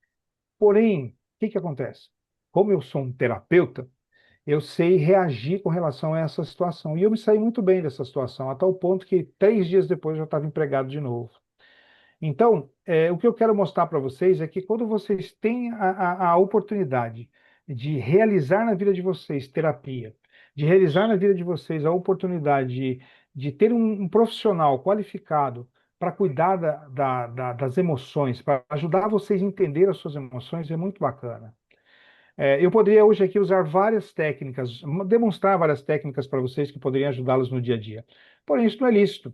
Porém, o que que acontece? Como eu sou um terapeuta, eu sei reagir com relação a essa situação. E eu me saí muito bem dessa situação, a tal ponto que 3 dias depois eu já estava empregado de novo. Então, o que eu quero mostrar para vocês é que quando vocês têm a oportunidade de realizar na vida de vocês terapia, de realizar na vida de vocês a oportunidade de ter um profissional qualificado para cuidar das emoções, para ajudar vocês a entender as suas emoções, é muito bacana. Eu poderia hoje aqui usar várias técnicas, demonstrar várias técnicas para vocês que poderiam ajudá-los no dia a dia. Porém, isso não é lícito.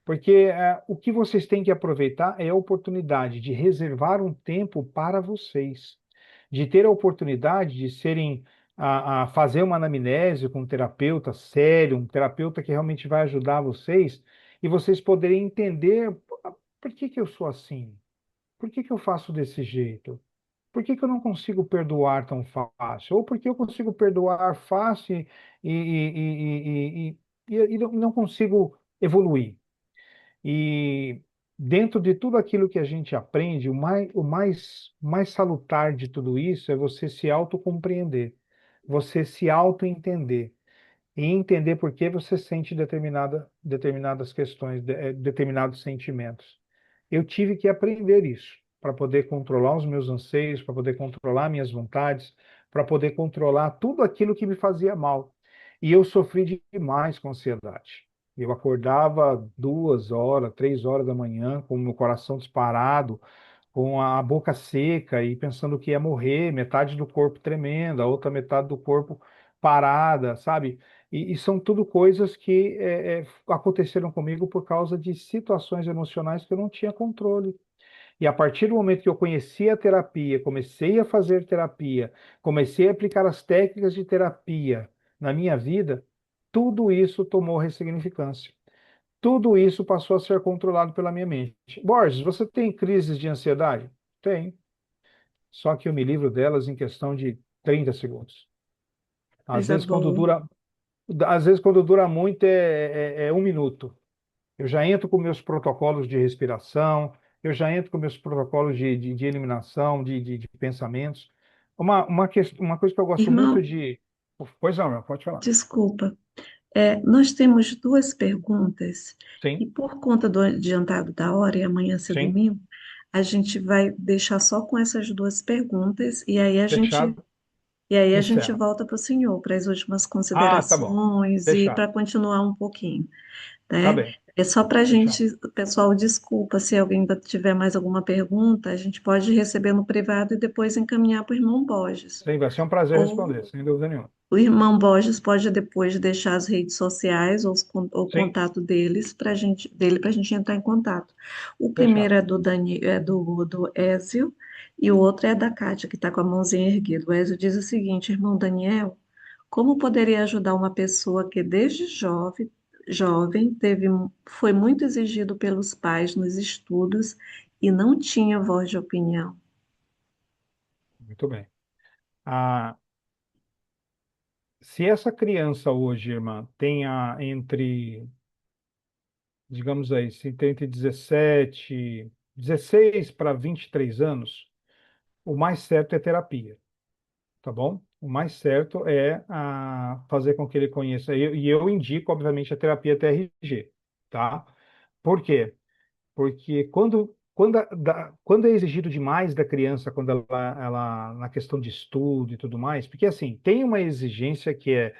Porque o que vocês têm que aproveitar é a oportunidade de reservar um tempo para vocês, de ter a oportunidade de serem a fazer uma anamnese com um terapeuta sério, um terapeuta que realmente vai ajudar vocês e vocês poderem entender por que que eu sou assim, por que que eu faço desse jeito, por que que eu não consigo perdoar tão fácil, ou por que eu consigo perdoar fácil e não consigo evoluir. E dentro de tudo aquilo que a gente aprende, o mais salutar de tudo isso é você se autocompreender, você se autoentender e entender por que você sente determinadas questões, determinados sentimentos. Eu tive que aprender isso para poder controlar os meus anseios, para poder controlar minhas vontades, para poder controlar tudo aquilo que me fazia mal. E eu sofri demais com ansiedade. Eu acordava 2 horas, 3 horas da manhã, com o meu coração disparado, com a boca seca e pensando que ia morrer, metade do corpo tremendo, a outra metade do corpo parada, sabe? E são tudo coisas que aconteceram comigo por causa de situações emocionais que eu não tinha controle. E a partir do momento que eu conheci a terapia, comecei a fazer terapia, comecei a aplicar as técnicas de terapia na minha vida, tudo isso tomou ressignificância. Tudo isso passou a ser controlado pela minha mente. Borges, você tem crises de ansiedade? Tem. Só que eu me livro delas em questão de 30 segundos. Às Coisa vezes, quando boa. dura, às vezes, quando dura muito, é 1 minuto. Eu já entro com meus protocolos de respiração, eu já entro com meus protocolos de eliminação de pensamentos. Uma coisa que eu gosto muito Irmão, de. Pois não, meu, pode falar. desculpa. Nós temos duas perguntas, e Sim, por conta do adiantado da hora, e amanhã ser sim, domingo, a gente vai deixar só com essas duas perguntas, fechado. e aí a gente Encerra. volta para o senhor, para as últimas Ah, tá bom. considerações e Fechado. para continuar um pouquinho, Tá né? bem. É só para a Fechado. gente, pessoal, desculpa se alguém ainda tiver mais alguma pergunta, a gente pode receber no privado e depois encaminhar para o irmão Borges. Sim, vai ser um prazer Ou responder, sem dúvida nenhuma. o irmão Borges pode depois deixar as redes sociais ou o Sim, contato dele para a gente entrar em contato. O primeiro fechado. é do Ézio e o outro é da Kátia, que está com a mãozinha erguida. O Ézio diz o seguinte, irmão Daniel, como poderia ajudar uma pessoa que desde jovem foi muito exigido pelos pais nos estudos e não tinha voz de opinião? Muito bem. Ah, se essa criança hoje, irmã, tenha entre, digamos aí, se tem entre 16 para 23 anos, o mais certo é terapia, tá bom? O mais certo é fazer com que ele conheça. E eu indico, obviamente, a terapia TRG, tá? Por quê? Porque quando é exigido demais da criança, quando ela na questão de estudo e tudo mais, porque assim, tem uma exigência que é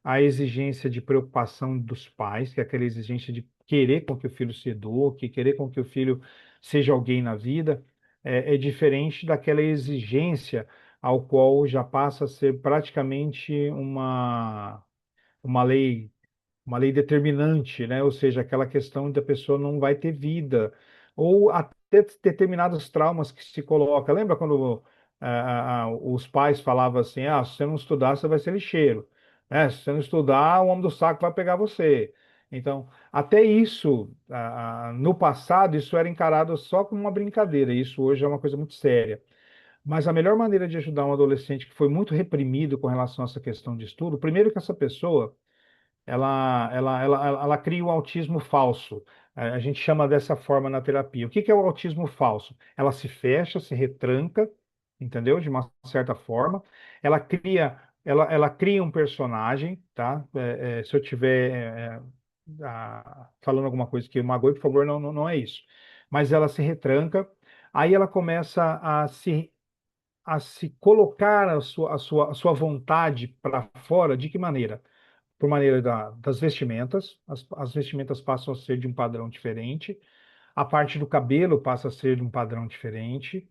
a exigência de preocupação dos pais, que é aquela exigência de querer com que o filho se eduque, querer com que o filho seja alguém na vida, é diferente daquela exigência ao qual já passa a ser praticamente uma lei uma lei determinante, né? Ou seja, aquela questão da pessoa não vai ter vida, ou até determinados traumas que se coloca. Lembra quando os pais falavam assim, se você não estudar, você vai ser lixeiro, né? Se você não estudar, o homem do saco vai pegar você. Então, até isso, no passado, isso era encarado só como uma brincadeira, e isso hoje é uma coisa muito séria. Mas a melhor maneira de ajudar um adolescente que foi muito reprimido com relação a essa questão de estudo, primeiro que essa pessoa ela cria um autismo falso. A gente chama dessa forma na terapia. O que que é o autismo falso? Ela se fecha, se retranca, entendeu? De uma certa forma. Ela cria um personagem, tá? Se eu tiver falando alguma coisa que magoe, por favor, não é isso. Mas ela se retranca, aí ela começa a se colocar a sua vontade para fora, de que maneira? Por maneira das vestimentas. As vestimentas passam a ser de um padrão diferente, a parte do cabelo passa a ser de um padrão diferente.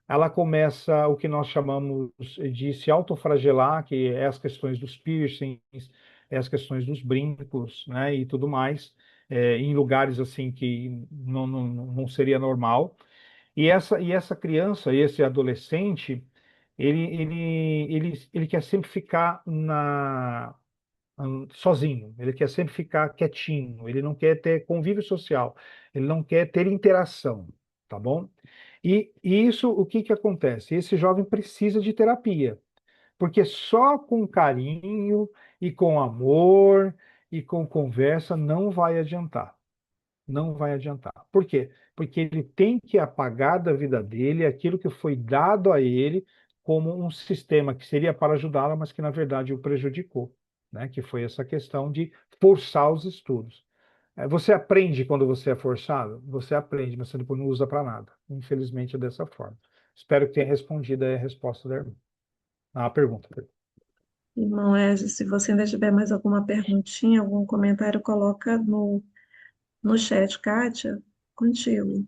Ela começa o que nós chamamos de se autofragelar, que é as questões dos piercings, é as questões dos brincos, né, e tudo mais. em lugares assim que não seria normal. E essa criança, esse adolescente, ele quer sempre ficar sozinho, ele quer sempre ficar quietinho, ele não quer ter convívio social, ele não quer ter interação, tá bom? E isso, o que que acontece? Esse jovem precisa de terapia, porque só com carinho e com amor e com conversa não vai adiantar. Não vai adiantar. Por quê? Porque ele tem que apagar da vida dele aquilo que foi dado a ele como um sistema que seria para ajudá-lo, mas que na verdade o prejudicou, né? Que foi essa questão de forçar os estudos. Você aprende quando você é forçado? Você aprende, mas você depois não usa para nada. Infelizmente é dessa forma. Espero que tenha respondido aí a resposta da irmã. A pergunta. Irmão Ezio, se você ainda tiver mais alguma perguntinha, algum comentário, coloca no chat. Kátia, contigo.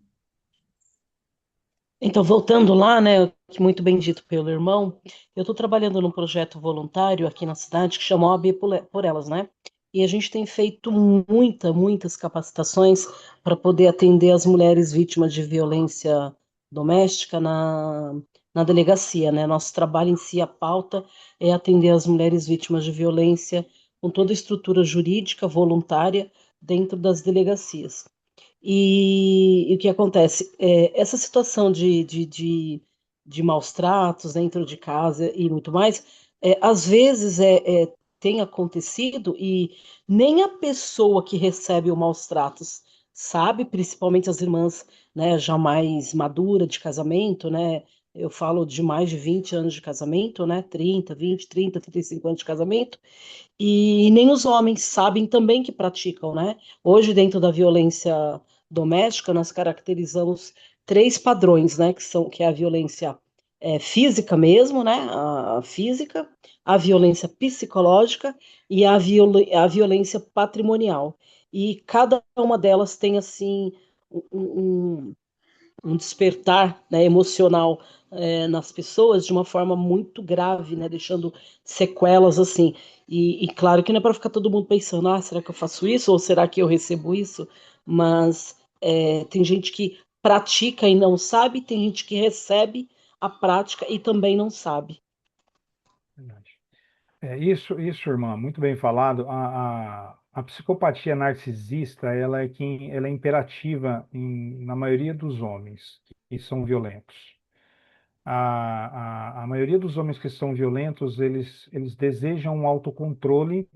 Então, voltando lá, né, que muito bem dito pelo irmão, eu estou trabalhando num projeto voluntário aqui na cidade que chama OAB por Elas, né? E a gente tem feito muitas capacitações para poder atender as mulheres vítimas de violência doméstica na delegacia, né? Nosso trabalho em si, a pauta, é atender as mulheres vítimas de violência com toda a estrutura jurídica voluntária dentro das delegacias. E o que acontece? Essa situação de maus tratos dentro de casa e muito mais, às vezes tem acontecido e nem a pessoa que recebe o maus tratos sabe, principalmente as irmãs, né, já mais madura de casamento, né? Eu falo de mais de 20 anos de casamento, né? 35 anos de casamento. E nem os homens sabem também que praticam, né? Hoje, dentro da violência doméstica, nós caracterizamos três padrões, né? Que é a violência física mesmo, né? A física, a violência psicológica e a violência patrimonial. E cada uma delas tem, assim, um, um despertar, né, emocional nas pessoas de uma forma muito grave, né, deixando sequelas assim. E claro que não é para ficar todo mundo pensando, será que eu faço isso ou será que eu recebo isso? Mas tem gente que pratica e não sabe, tem gente que recebe a prática e também não sabe. Verdade. Isso, irmã, muito bem falado. A psicopatia narcisista, ela é imperativa na maioria dos homens que são violentos. A maioria dos homens que são violentos, eles desejam um autocontrole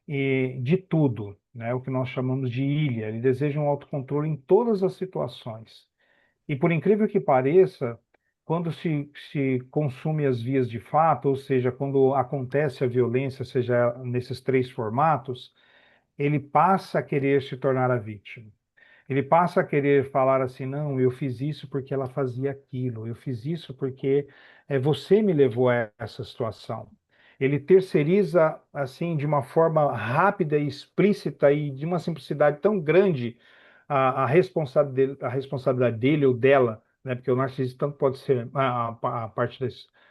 de tudo, né? O que nós chamamos de ilha. Eles desejam um autocontrole em todas as situações. E por incrível que pareça, quando se consome as vias de fato, ou seja, quando acontece a violência, seja nesses três formatos, ele passa a querer se tornar a vítima. Ele passa a querer falar assim, não, eu fiz isso porque ela fazia aquilo, eu fiz isso porque você me levou a essa situação. Ele terceiriza assim de uma forma rápida e explícita e de uma simplicidade tão grande a responsabilidade dele ou dela, né? Porque o narcisista tanto pode ser a parte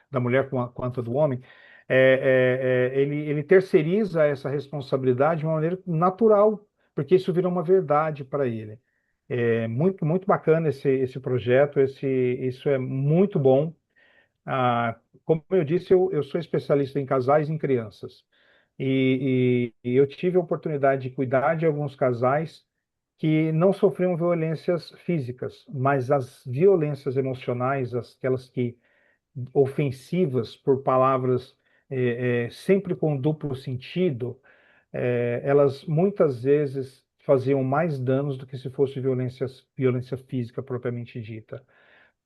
da mulher quanto a do homem. Ele terceiriza essa responsabilidade de uma maneira natural, porque isso vira uma verdade para ele. É muito bacana esse projeto, isso é muito bom. Como eu disse, eu sou especialista em casais e em crianças. E eu tive a oportunidade de cuidar de alguns casais que não sofriam violências físicas, mas as violências emocionais, aquelas que ofensivas por palavras sempre com duplo sentido, elas muitas vezes faziam mais danos do que se fosse violência física propriamente dita,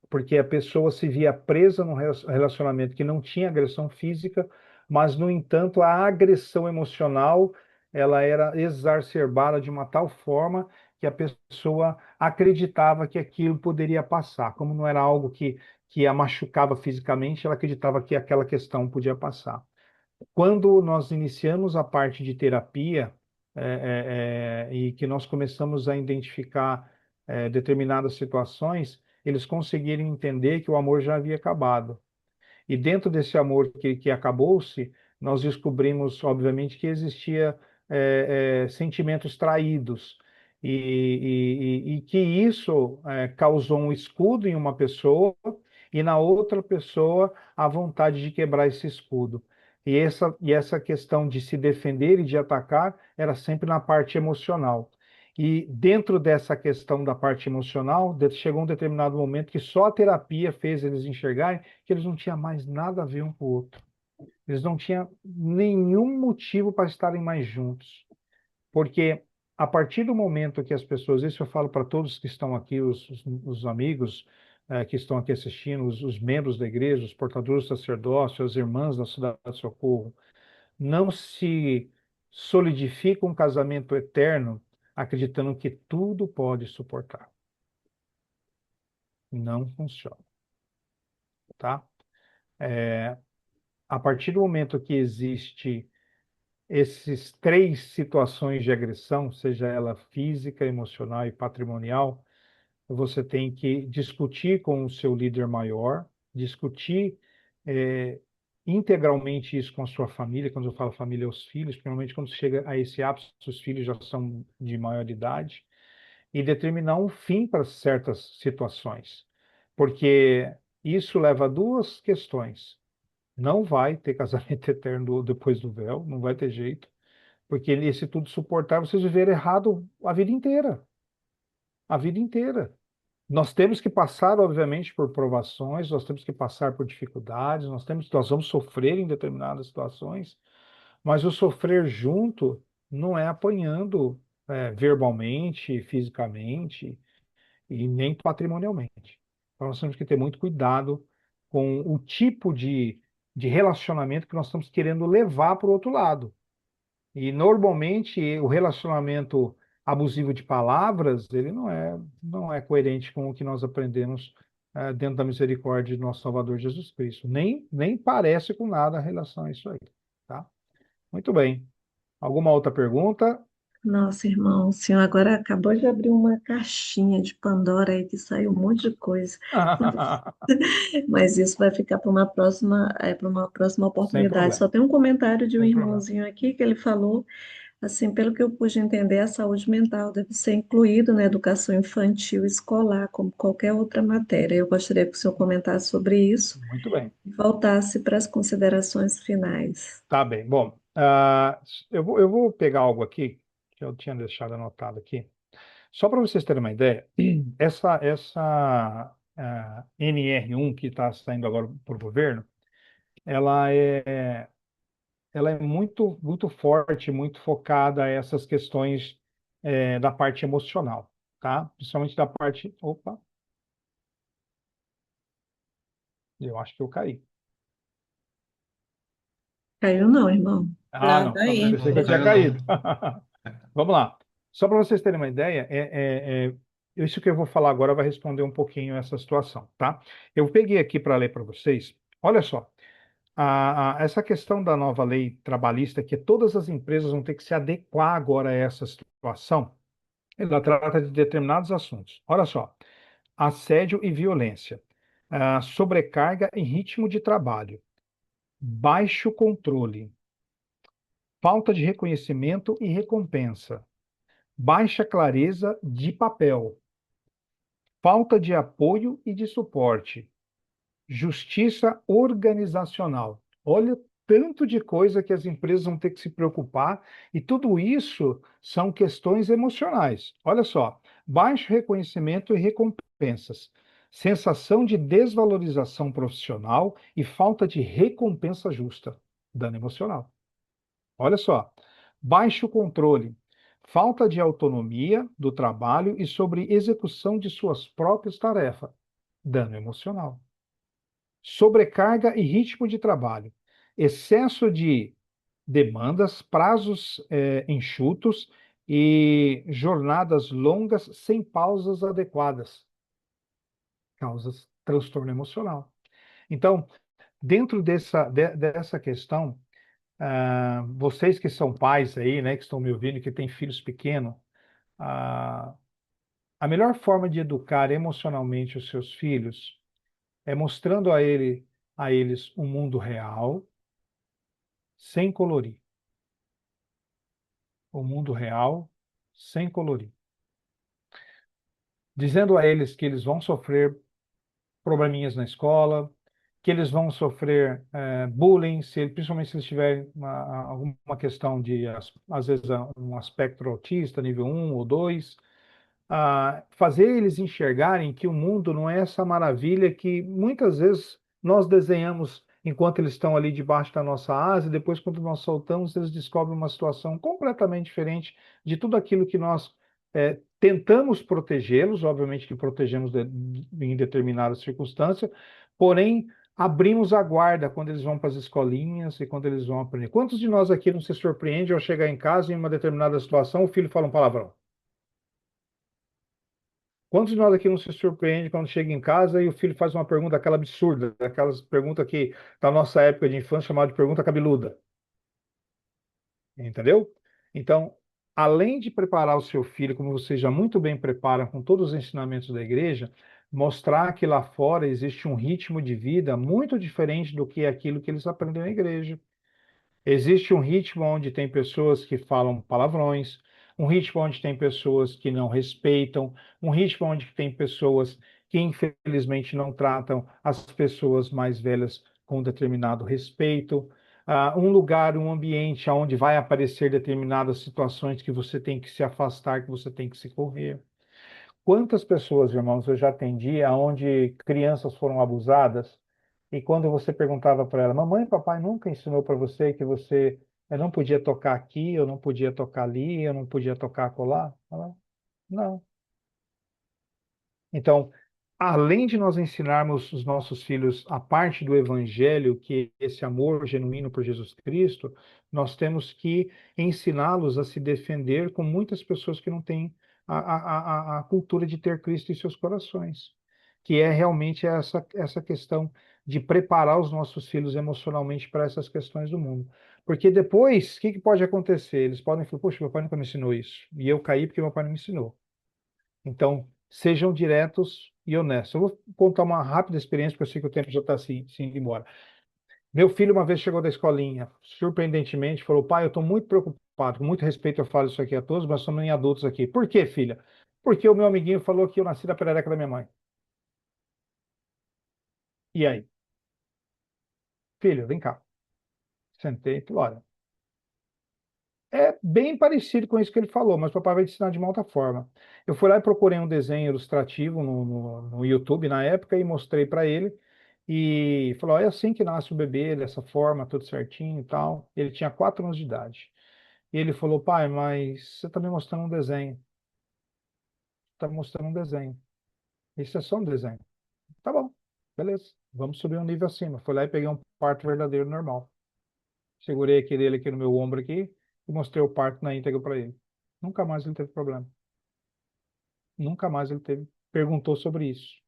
porque a pessoa se via presa num relacionamento que não tinha agressão física, mas, no entanto, a agressão emocional ela era exacerbada de uma tal forma que a pessoa acreditava que aquilo poderia passar. Como não era algo que a machucava fisicamente, ela acreditava que aquela questão podia passar. Quando nós iniciamos a parte de terapia, e que nós começamos a identificar determinadas situações, eles conseguiram entender que o amor já havia acabado. E dentro desse amor que acabou-se, nós descobrimos, obviamente, que existia sentimentos traídos. e que isso causou um escudo em uma pessoa e na outra pessoa a vontade de quebrar esse escudo. E essa questão de se defender e de atacar era sempre na parte emocional. E dentro dessa questão da parte emocional, chegou um determinado momento que só a terapia fez eles enxergarem que eles não tinham mais nada a ver um com o outro. Eles não tinham nenhum motivo para estarem mais juntos. Porque a partir do momento que as pessoas, isso eu falo para todos que estão aqui, os amigos que estão aqui assistindo, os membros da igreja, os portadores do sacerdócio, as irmãs da Cidade de Socorro, não se solidifica um casamento eterno acreditando que tudo pode suportar. Não funciona, tá? A partir do momento que existe esses três situações de agressão, seja ela física, emocional e patrimonial, você tem que discutir com o seu líder maior, discutir eh, integralmente isso com a sua família. Quando eu falo família, os filhos, principalmente quando chega a esse ápice, os filhos já são de maior idade, e determinar um fim para certas situações. Porque isso leva a duas questões. Não vai ter casamento eterno depois do véu, não vai ter jeito, porque se tudo suportar, vocês viveram errado a vida inteira. A vida inteira. Nós temos que passar, obviamente, por provações, nós temos que passar por dificuldades, nós vamos sofrer em determinadas situações, mas o sofrer junto não é apanhando verbalmente, fisicamente e nem patrimonialmente. Então nós temos que ter muito cuidado com o tipo de relacionamento que nós estamos querendo levar para o outro lado. E normalmente o relacionamento abusivo de palavras, ele não é coerente com o que nós aprendemos dentro da misericórdia de nosso Salvador Jesus Cristo. Nem parece com nada em relação a isso aí, tá? Muito bem. Alguma outra pergunta? Nossa, irmão, o senhor agora acabou de abrir uma caixinha de Pandora aí que saiu um monte de coisa. Mas isso vai ficar para uma próxima Sem oportunidade. problema, Só tem um comentário de um sem problema. irmãozinho aqui que ele falou, assim, pelo que eu pude entender, a saúde mental deve ser incluída na educação infantil escolar, como qualquer outra matéria. Eu gostaria que o senhor comentasse sobre isso Muito bem. e voltasse para as considerações finais. Tá bem. Bom, eu vou pegar algo aqui que eu tinha deixado anotado aqui. Só para vocês terem uma ideia, essa NR1 que está saindo agora por governo, ela é, ela é muito, muito forte, muito focada a essas questões da parte emocional, tá? Principalmente da parte. Opa, eu acho que eu caí. Caiu não, irmão. Ah, Nada não, tá vendo? aí. Eu pensei Não, que não eu tinha caiu não. caído. Vamos lá. Só para vocês terem uma ideia, isso que eu vou falar agora vai responder um pouquinho essa situação, tá? Eu peguei aqui para ler para vocês. Olha só, essa questão da nova lei trabalhista, que todas as empresas vão ter que se adequar agora a essa situação, ela trata de determinados assuntos. Olha só, assédio e violência, sobrecarga em ritmo de trabalho, baixo controle, falta de reconhecimento e recompensa, baixa clareza de papel, falta de apoio e de suporte, justiça organizacional. Olha o tanto de coisa que as empresas vão ter que se preocupar, e tudo isso são questões emocionais. Olha só, baixo reconhecimento e recompensas, sensação de desvalorização profissional e falta de recompensa justa, dano emocional. Olha só, baixo controle, falta de autonomia do trabalho e sobre execução de suas próprias tarefas, dano emocional. Sobrecarga e ritmo de trabalho, excesso de demandas, prazos enxutos e jornadas longas sem pausas adequadas, causas transtorno emocional. Então, dentro dessa questão, vocês que são pais aí, né, que estão me ouvindo, que têm filhos pequenos, a, a melhor forma de educar emocionalmente os seus filhos é mostrando a eles um mundo real, sem colorir. O mundo real, sem colorir. dizendo a eles que eles vão sofrer probleminhas na escola, que eles vão sofrer bullying, principalmente se eles tiverem alguma questão de, às vezes, um aspecto autista, nível 1 ou 2, fazer eles enxergarem que o mundo não é essa maravilha que muitas vezes nós desenhamos enquanto eles estão ali debaixo da nossa asa, e depois, quando nós soltamos, eles descobrem uma situação completamente diferente de tudo aquilo que nós tentamos protegê-los, obviamente que protegemos em determinadas circunstâncias, porém abrimos a guarda quando eles vão para as escolinhas e quando eles vão aprender. Quantos de nós aqui não se surpreende ao chegar em casa em uma determinada situação, o filho fala um palavrão? Quantos de nós aqui não se surpreende quando chega em casa e o filho faz uma pergunta, aquela absurda, aquelas perguntas que da nossa época de infância chamada de pergunta cabeluda, entendeu? Então, além de preparar o seu filho, como vocês já muito bem preparam com todos os ensinamentos da igreja, mostrar que lá fora existe um ritmo de vida muito diferente do que aquilo que eles aprendem na igreja. Existe um ritmo onde tem pessoas que falam palavrões, um ritmo onde tem pessoas que não respeitam, um ritmo onde tem pessoas que infelizmente não tratam as pessoas mais velhas com determinado respeito, um lugar, um ambiente onde vai aparecer determinadas situações que você tem que se afastar, que você tem que se correr. Quantas pessoas, irmãos, eu já atendi aonde crianças foram abusadas e quando você perguntava para ela, mamãe e papai nunca ensinou para você que você não podia tocar aqui, eu não podia tocar ali, eu não podia tocar acolá? Ela, não. Então, além de nós ensinarmos os nossos filhos a parte do evangelho, que é esse amor genuíno por Jesus Cristo, nós temos que ensiná-los a se defender com muitas pessoas que não têm a cultura de ter Cristo em seus corações, que é realmente essa questão de preparar os nossos filhos emocionalmente para essas questões do mundo. Porque depois, o que que pode acontecer? Eles podem falar, poxa, meu pai nunca me ensinou isso. E eu caí porque meu pai não me ensinou. Então, sejam diretos e honestos. Eu vou contar uma rápida experiência, porque eu sei que o tempo já está se indo embora. Meu filho uma vez chegou da escolinha, surpreendentemente, falou, pai, eu estou muito preocupado, com muito respeito eu falo isso aqui a todos, mas somos em adultos aqui. Por quê, filha? Porque o meu amiguinho falou que eu nasci da perereca da minha mãe. E aí? Filho, vem cá. Sentei e falei, olha, é bem parecido com isso que ele falou, mas o papai vai te ensinar de uma outra forma. Eu fui lá e procurei um desenho ilustrativo no YouTube na época e mostrei para ele. E falou: "Ó, é assim que nasce o bebê, dessa forma, tudo certinho e tal." Ele tinha 4 anos de idade. E ele falou: pai, mas você está me mostrando um desenho. Está me mostrando um desenho. Isso é só um desenho. Tá bom, beleza. Vamos subir um nível acima. Fui lá e peguei um parto verdadeiro normal. Segurei aquele dele aqui no meu ombro aqui e mostrei o parto na íntegra para ele. Nunca mais ele teve problema. Nunca mais ele teve. Perguntou sobre isso.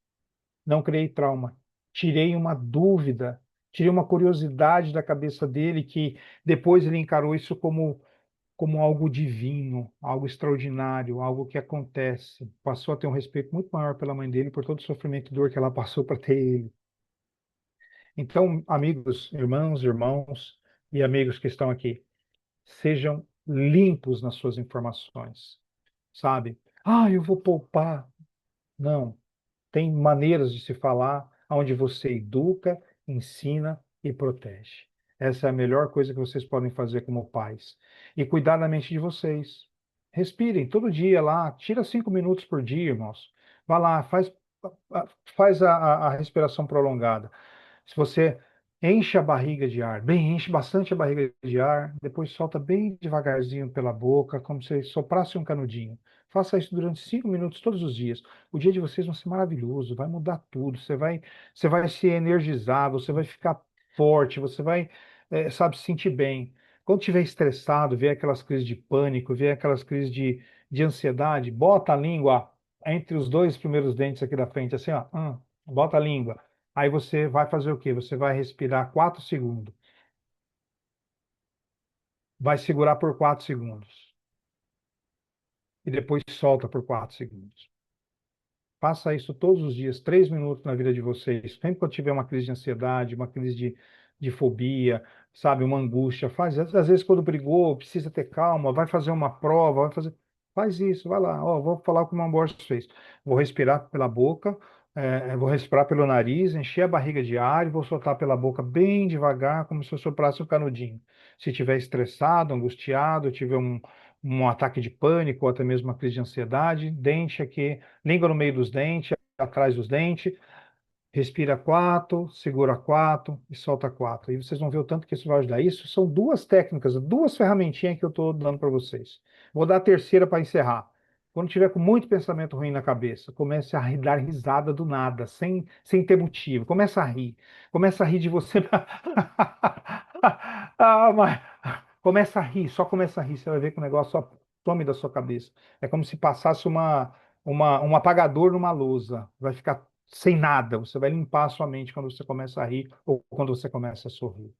Não criei trauma. Tirei uma dúvida, tirei uma curiosidade da cabeça dele que depois ele encarou isso como algo divino, algo extraordinário, algo que acontece. Passou a ter um respeito muito maior pela mãe dele por todo o sofrimento e dor que ela passou para ter ele. Então, amigos, irmãos e amigos que estão aqui, sejam limpos nas suas informações, sabe? Eu vou poupar. Não. Tem maneiras de se falar onde você educa, ensina e protege. Essa é a melhor coisa que vocês podem fazer como pais. E cuidar da mente de vocês. Respirem todo dia lá, tira 5 minutos por dia, irmãos. Vá lá, faz a respiração prolongada. Se você enche a barriga de ar, bem, enche bastante a barriga de ar, depois solta bem devagarzinho pela boca, como se soprasse um canudinho. Faça isso durante 5 minutos todos os dias. O dia de vocês vai ser maravilhoso, vai mudar tudo. Você vai se energizar, você vai ficar forte, você vai, sabe, se sentir bem. Quando estiver estressado, vê aquelas crises de pânico, vê aquelas crises de ansiedade, bota a língua entre os dois primeiros dentes aqui da frente, assim, ó, bota a língua. Aí você vai fazer o quê? Você vai respirar 4 segundos. Vai segurar por 4 segundos. E depois solta por 4 segundos. Faça isso todos os dias, 3 minutos na vida de vocês. Sempre que eu tiver uma crise de ansiedade, uma crise de fobia, sabe, uma angústia, faz. Às vezes, quando brigou, precisa ter calma, vai fazer uma prova, vai fazer. Faz isso, vai lá. Ó, vou falar como o Borges fez. Vou respirar pela boca, vou respirar pelo nariz, encher a barriga de ar e vou soltar pela boca bem devagar, como se eu soprasse um canudinho. Se estiver estressado, angustiado, tiver um ataque de pânico ou até mesmo uma crise de ansiedade, dente aqui, língua no meio dos dentes, atrás dos dentes. Respira quatro, segura quatro e solta quatro. E vocês vão ver o tanto que isso vai ajudar. Isso são duas técnicas, duas ferramentinhas que eu estou dando para vocês. Vou dar a terceira para encerrar. Quando tiver com muito pensamento ruim na cabeça, comece a dar risada do nada, sem ter motivo. Começa a rir. Começa a rir de você. Mas começa a rir, só começa a rir. Você vai ver que o negócio só some da sua cabeça. É como se passasse um apagador numa lousa. Vai ficar sem nada. Você vai limpar a sua mente quando você começa a rir ou quando você começa a sorrir.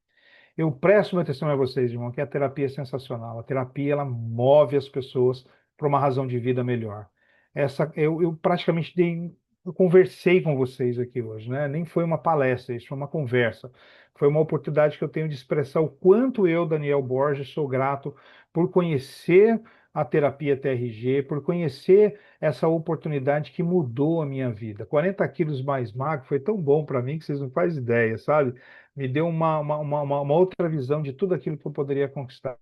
Eu presto meu testemunho a vocês, irmão, que a terapia é sensacional. A terapia, ela move as pessoas para uma razão de vida melhor. Eu praticamente eu conversei com vocês aqui hoje, né? Nem foi uma palestra, isso foi uma conversa. Foi uma oportunidade que eu tenho de expressar o quanto eu, Daniel Borges, sou grato por conhecer a terapia TRG, por conhecer essa oportunidade que mudou a minha vida. 40 quilos mais magro foi tão bom para mim que vocês não fazem ideia, sabe? Me deu uma outra visão de tudo aquilo que eu poderia conquistar.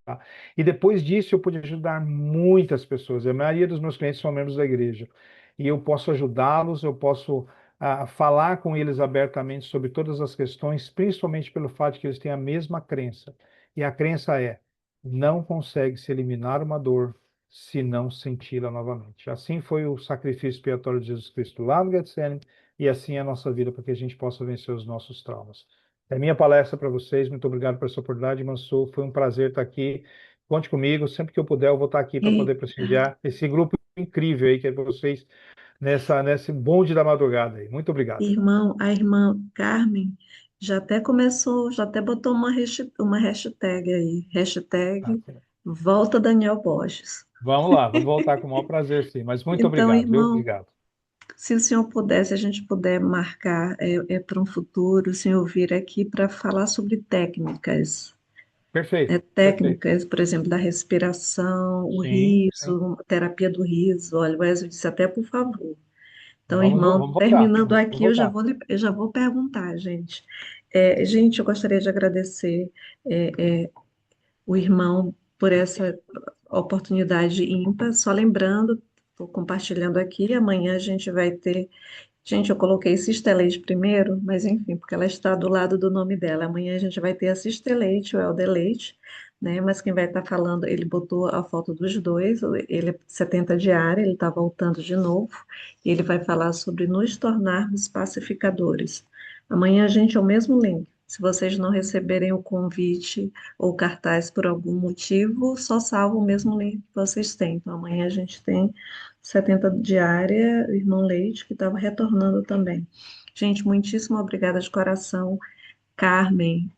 E depois disso, eu pude ajudar muitas pessoas. A maioria dos meus clientes são membros da igreja. E eu posso ajudá-los, eu posso falar com eles abertamente sobre todas as questões, principalmente pelo fato de que eles têm a mesma crença. E a crença é: não consegue se eliminar uma dor se não senti-la novamente. Assim foi o sacrifício expiatório de Jesus Cristo lá no Getsemane, e assim é a nossa vida, para que a gente possa vencer os nossos traumas. É minha palestra para vocês. Muito obrigado por essa oportunidade, Mansur. Foi um prazer estar aqui. Conte comigo. Sempre que eu puder, eu vou estar aqui para poder Eita. prestigiar esse grupo incrível aí que é vocês nesse bonde da madrugada aí. Muito obrigado. Irmão, a irmã Carmen já até começou, já até botou uma hashtag aí, Tá, hashtag ok. Volta Daniel Borges. Vamos lá, vamos voltar com o maior prazer, sim. Mas muito Então, obrigado, viu? irmão, Obrigado. se o senhor puder, se a gente puder marcar para um futuro, o senhor vir aqui para falar sobre técnicas, Perfeito, perfeito. técnicas, por exemplo, da respiração, o Sim, sim. riso, a terapia do riso. Olha, o Wesley disse até por favor. Então, Vamos, irmão, vamos voltar, terminando vamos aqui, voltar. eu já vou perguntar, gente. Gente, eu gostaria de agradecer o irmão por essa oportunidade ímpar. Só lembrando, estou compartilhando aqui, amanhã a gente vai ter. Gente, eu coloquei Sistelete primeiro, mas enfim, porque ela está do lado do nome dela. Amanhã a gente vai ter a Sistelete, o Helder Leite, né? Mas quem vai estar falando, ele botou a foto dos dois, ele é 70 diária, ele está voltando de novo, e ele vai falar sobre nos tornarmos pacificadores. Amanhã, gente, é o mesmo link. Se vocês não receberem o convite ou cartaz por algum motivo, só salva o mesmo link que vocês têm. Então, amanhã a gente tem 70 diária, o irmão Leite, que estava retornando também. Gente, muitíssimo obrigada de coração. Carmen,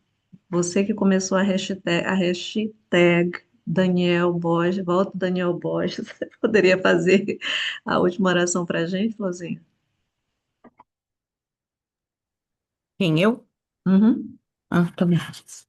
você que começou a hashtag Daniel Borges, volta Daniel Borges, você poderia fazer a última oração para a gente, Flozinha? Quem, eu? Uhum. Ah, tá bem.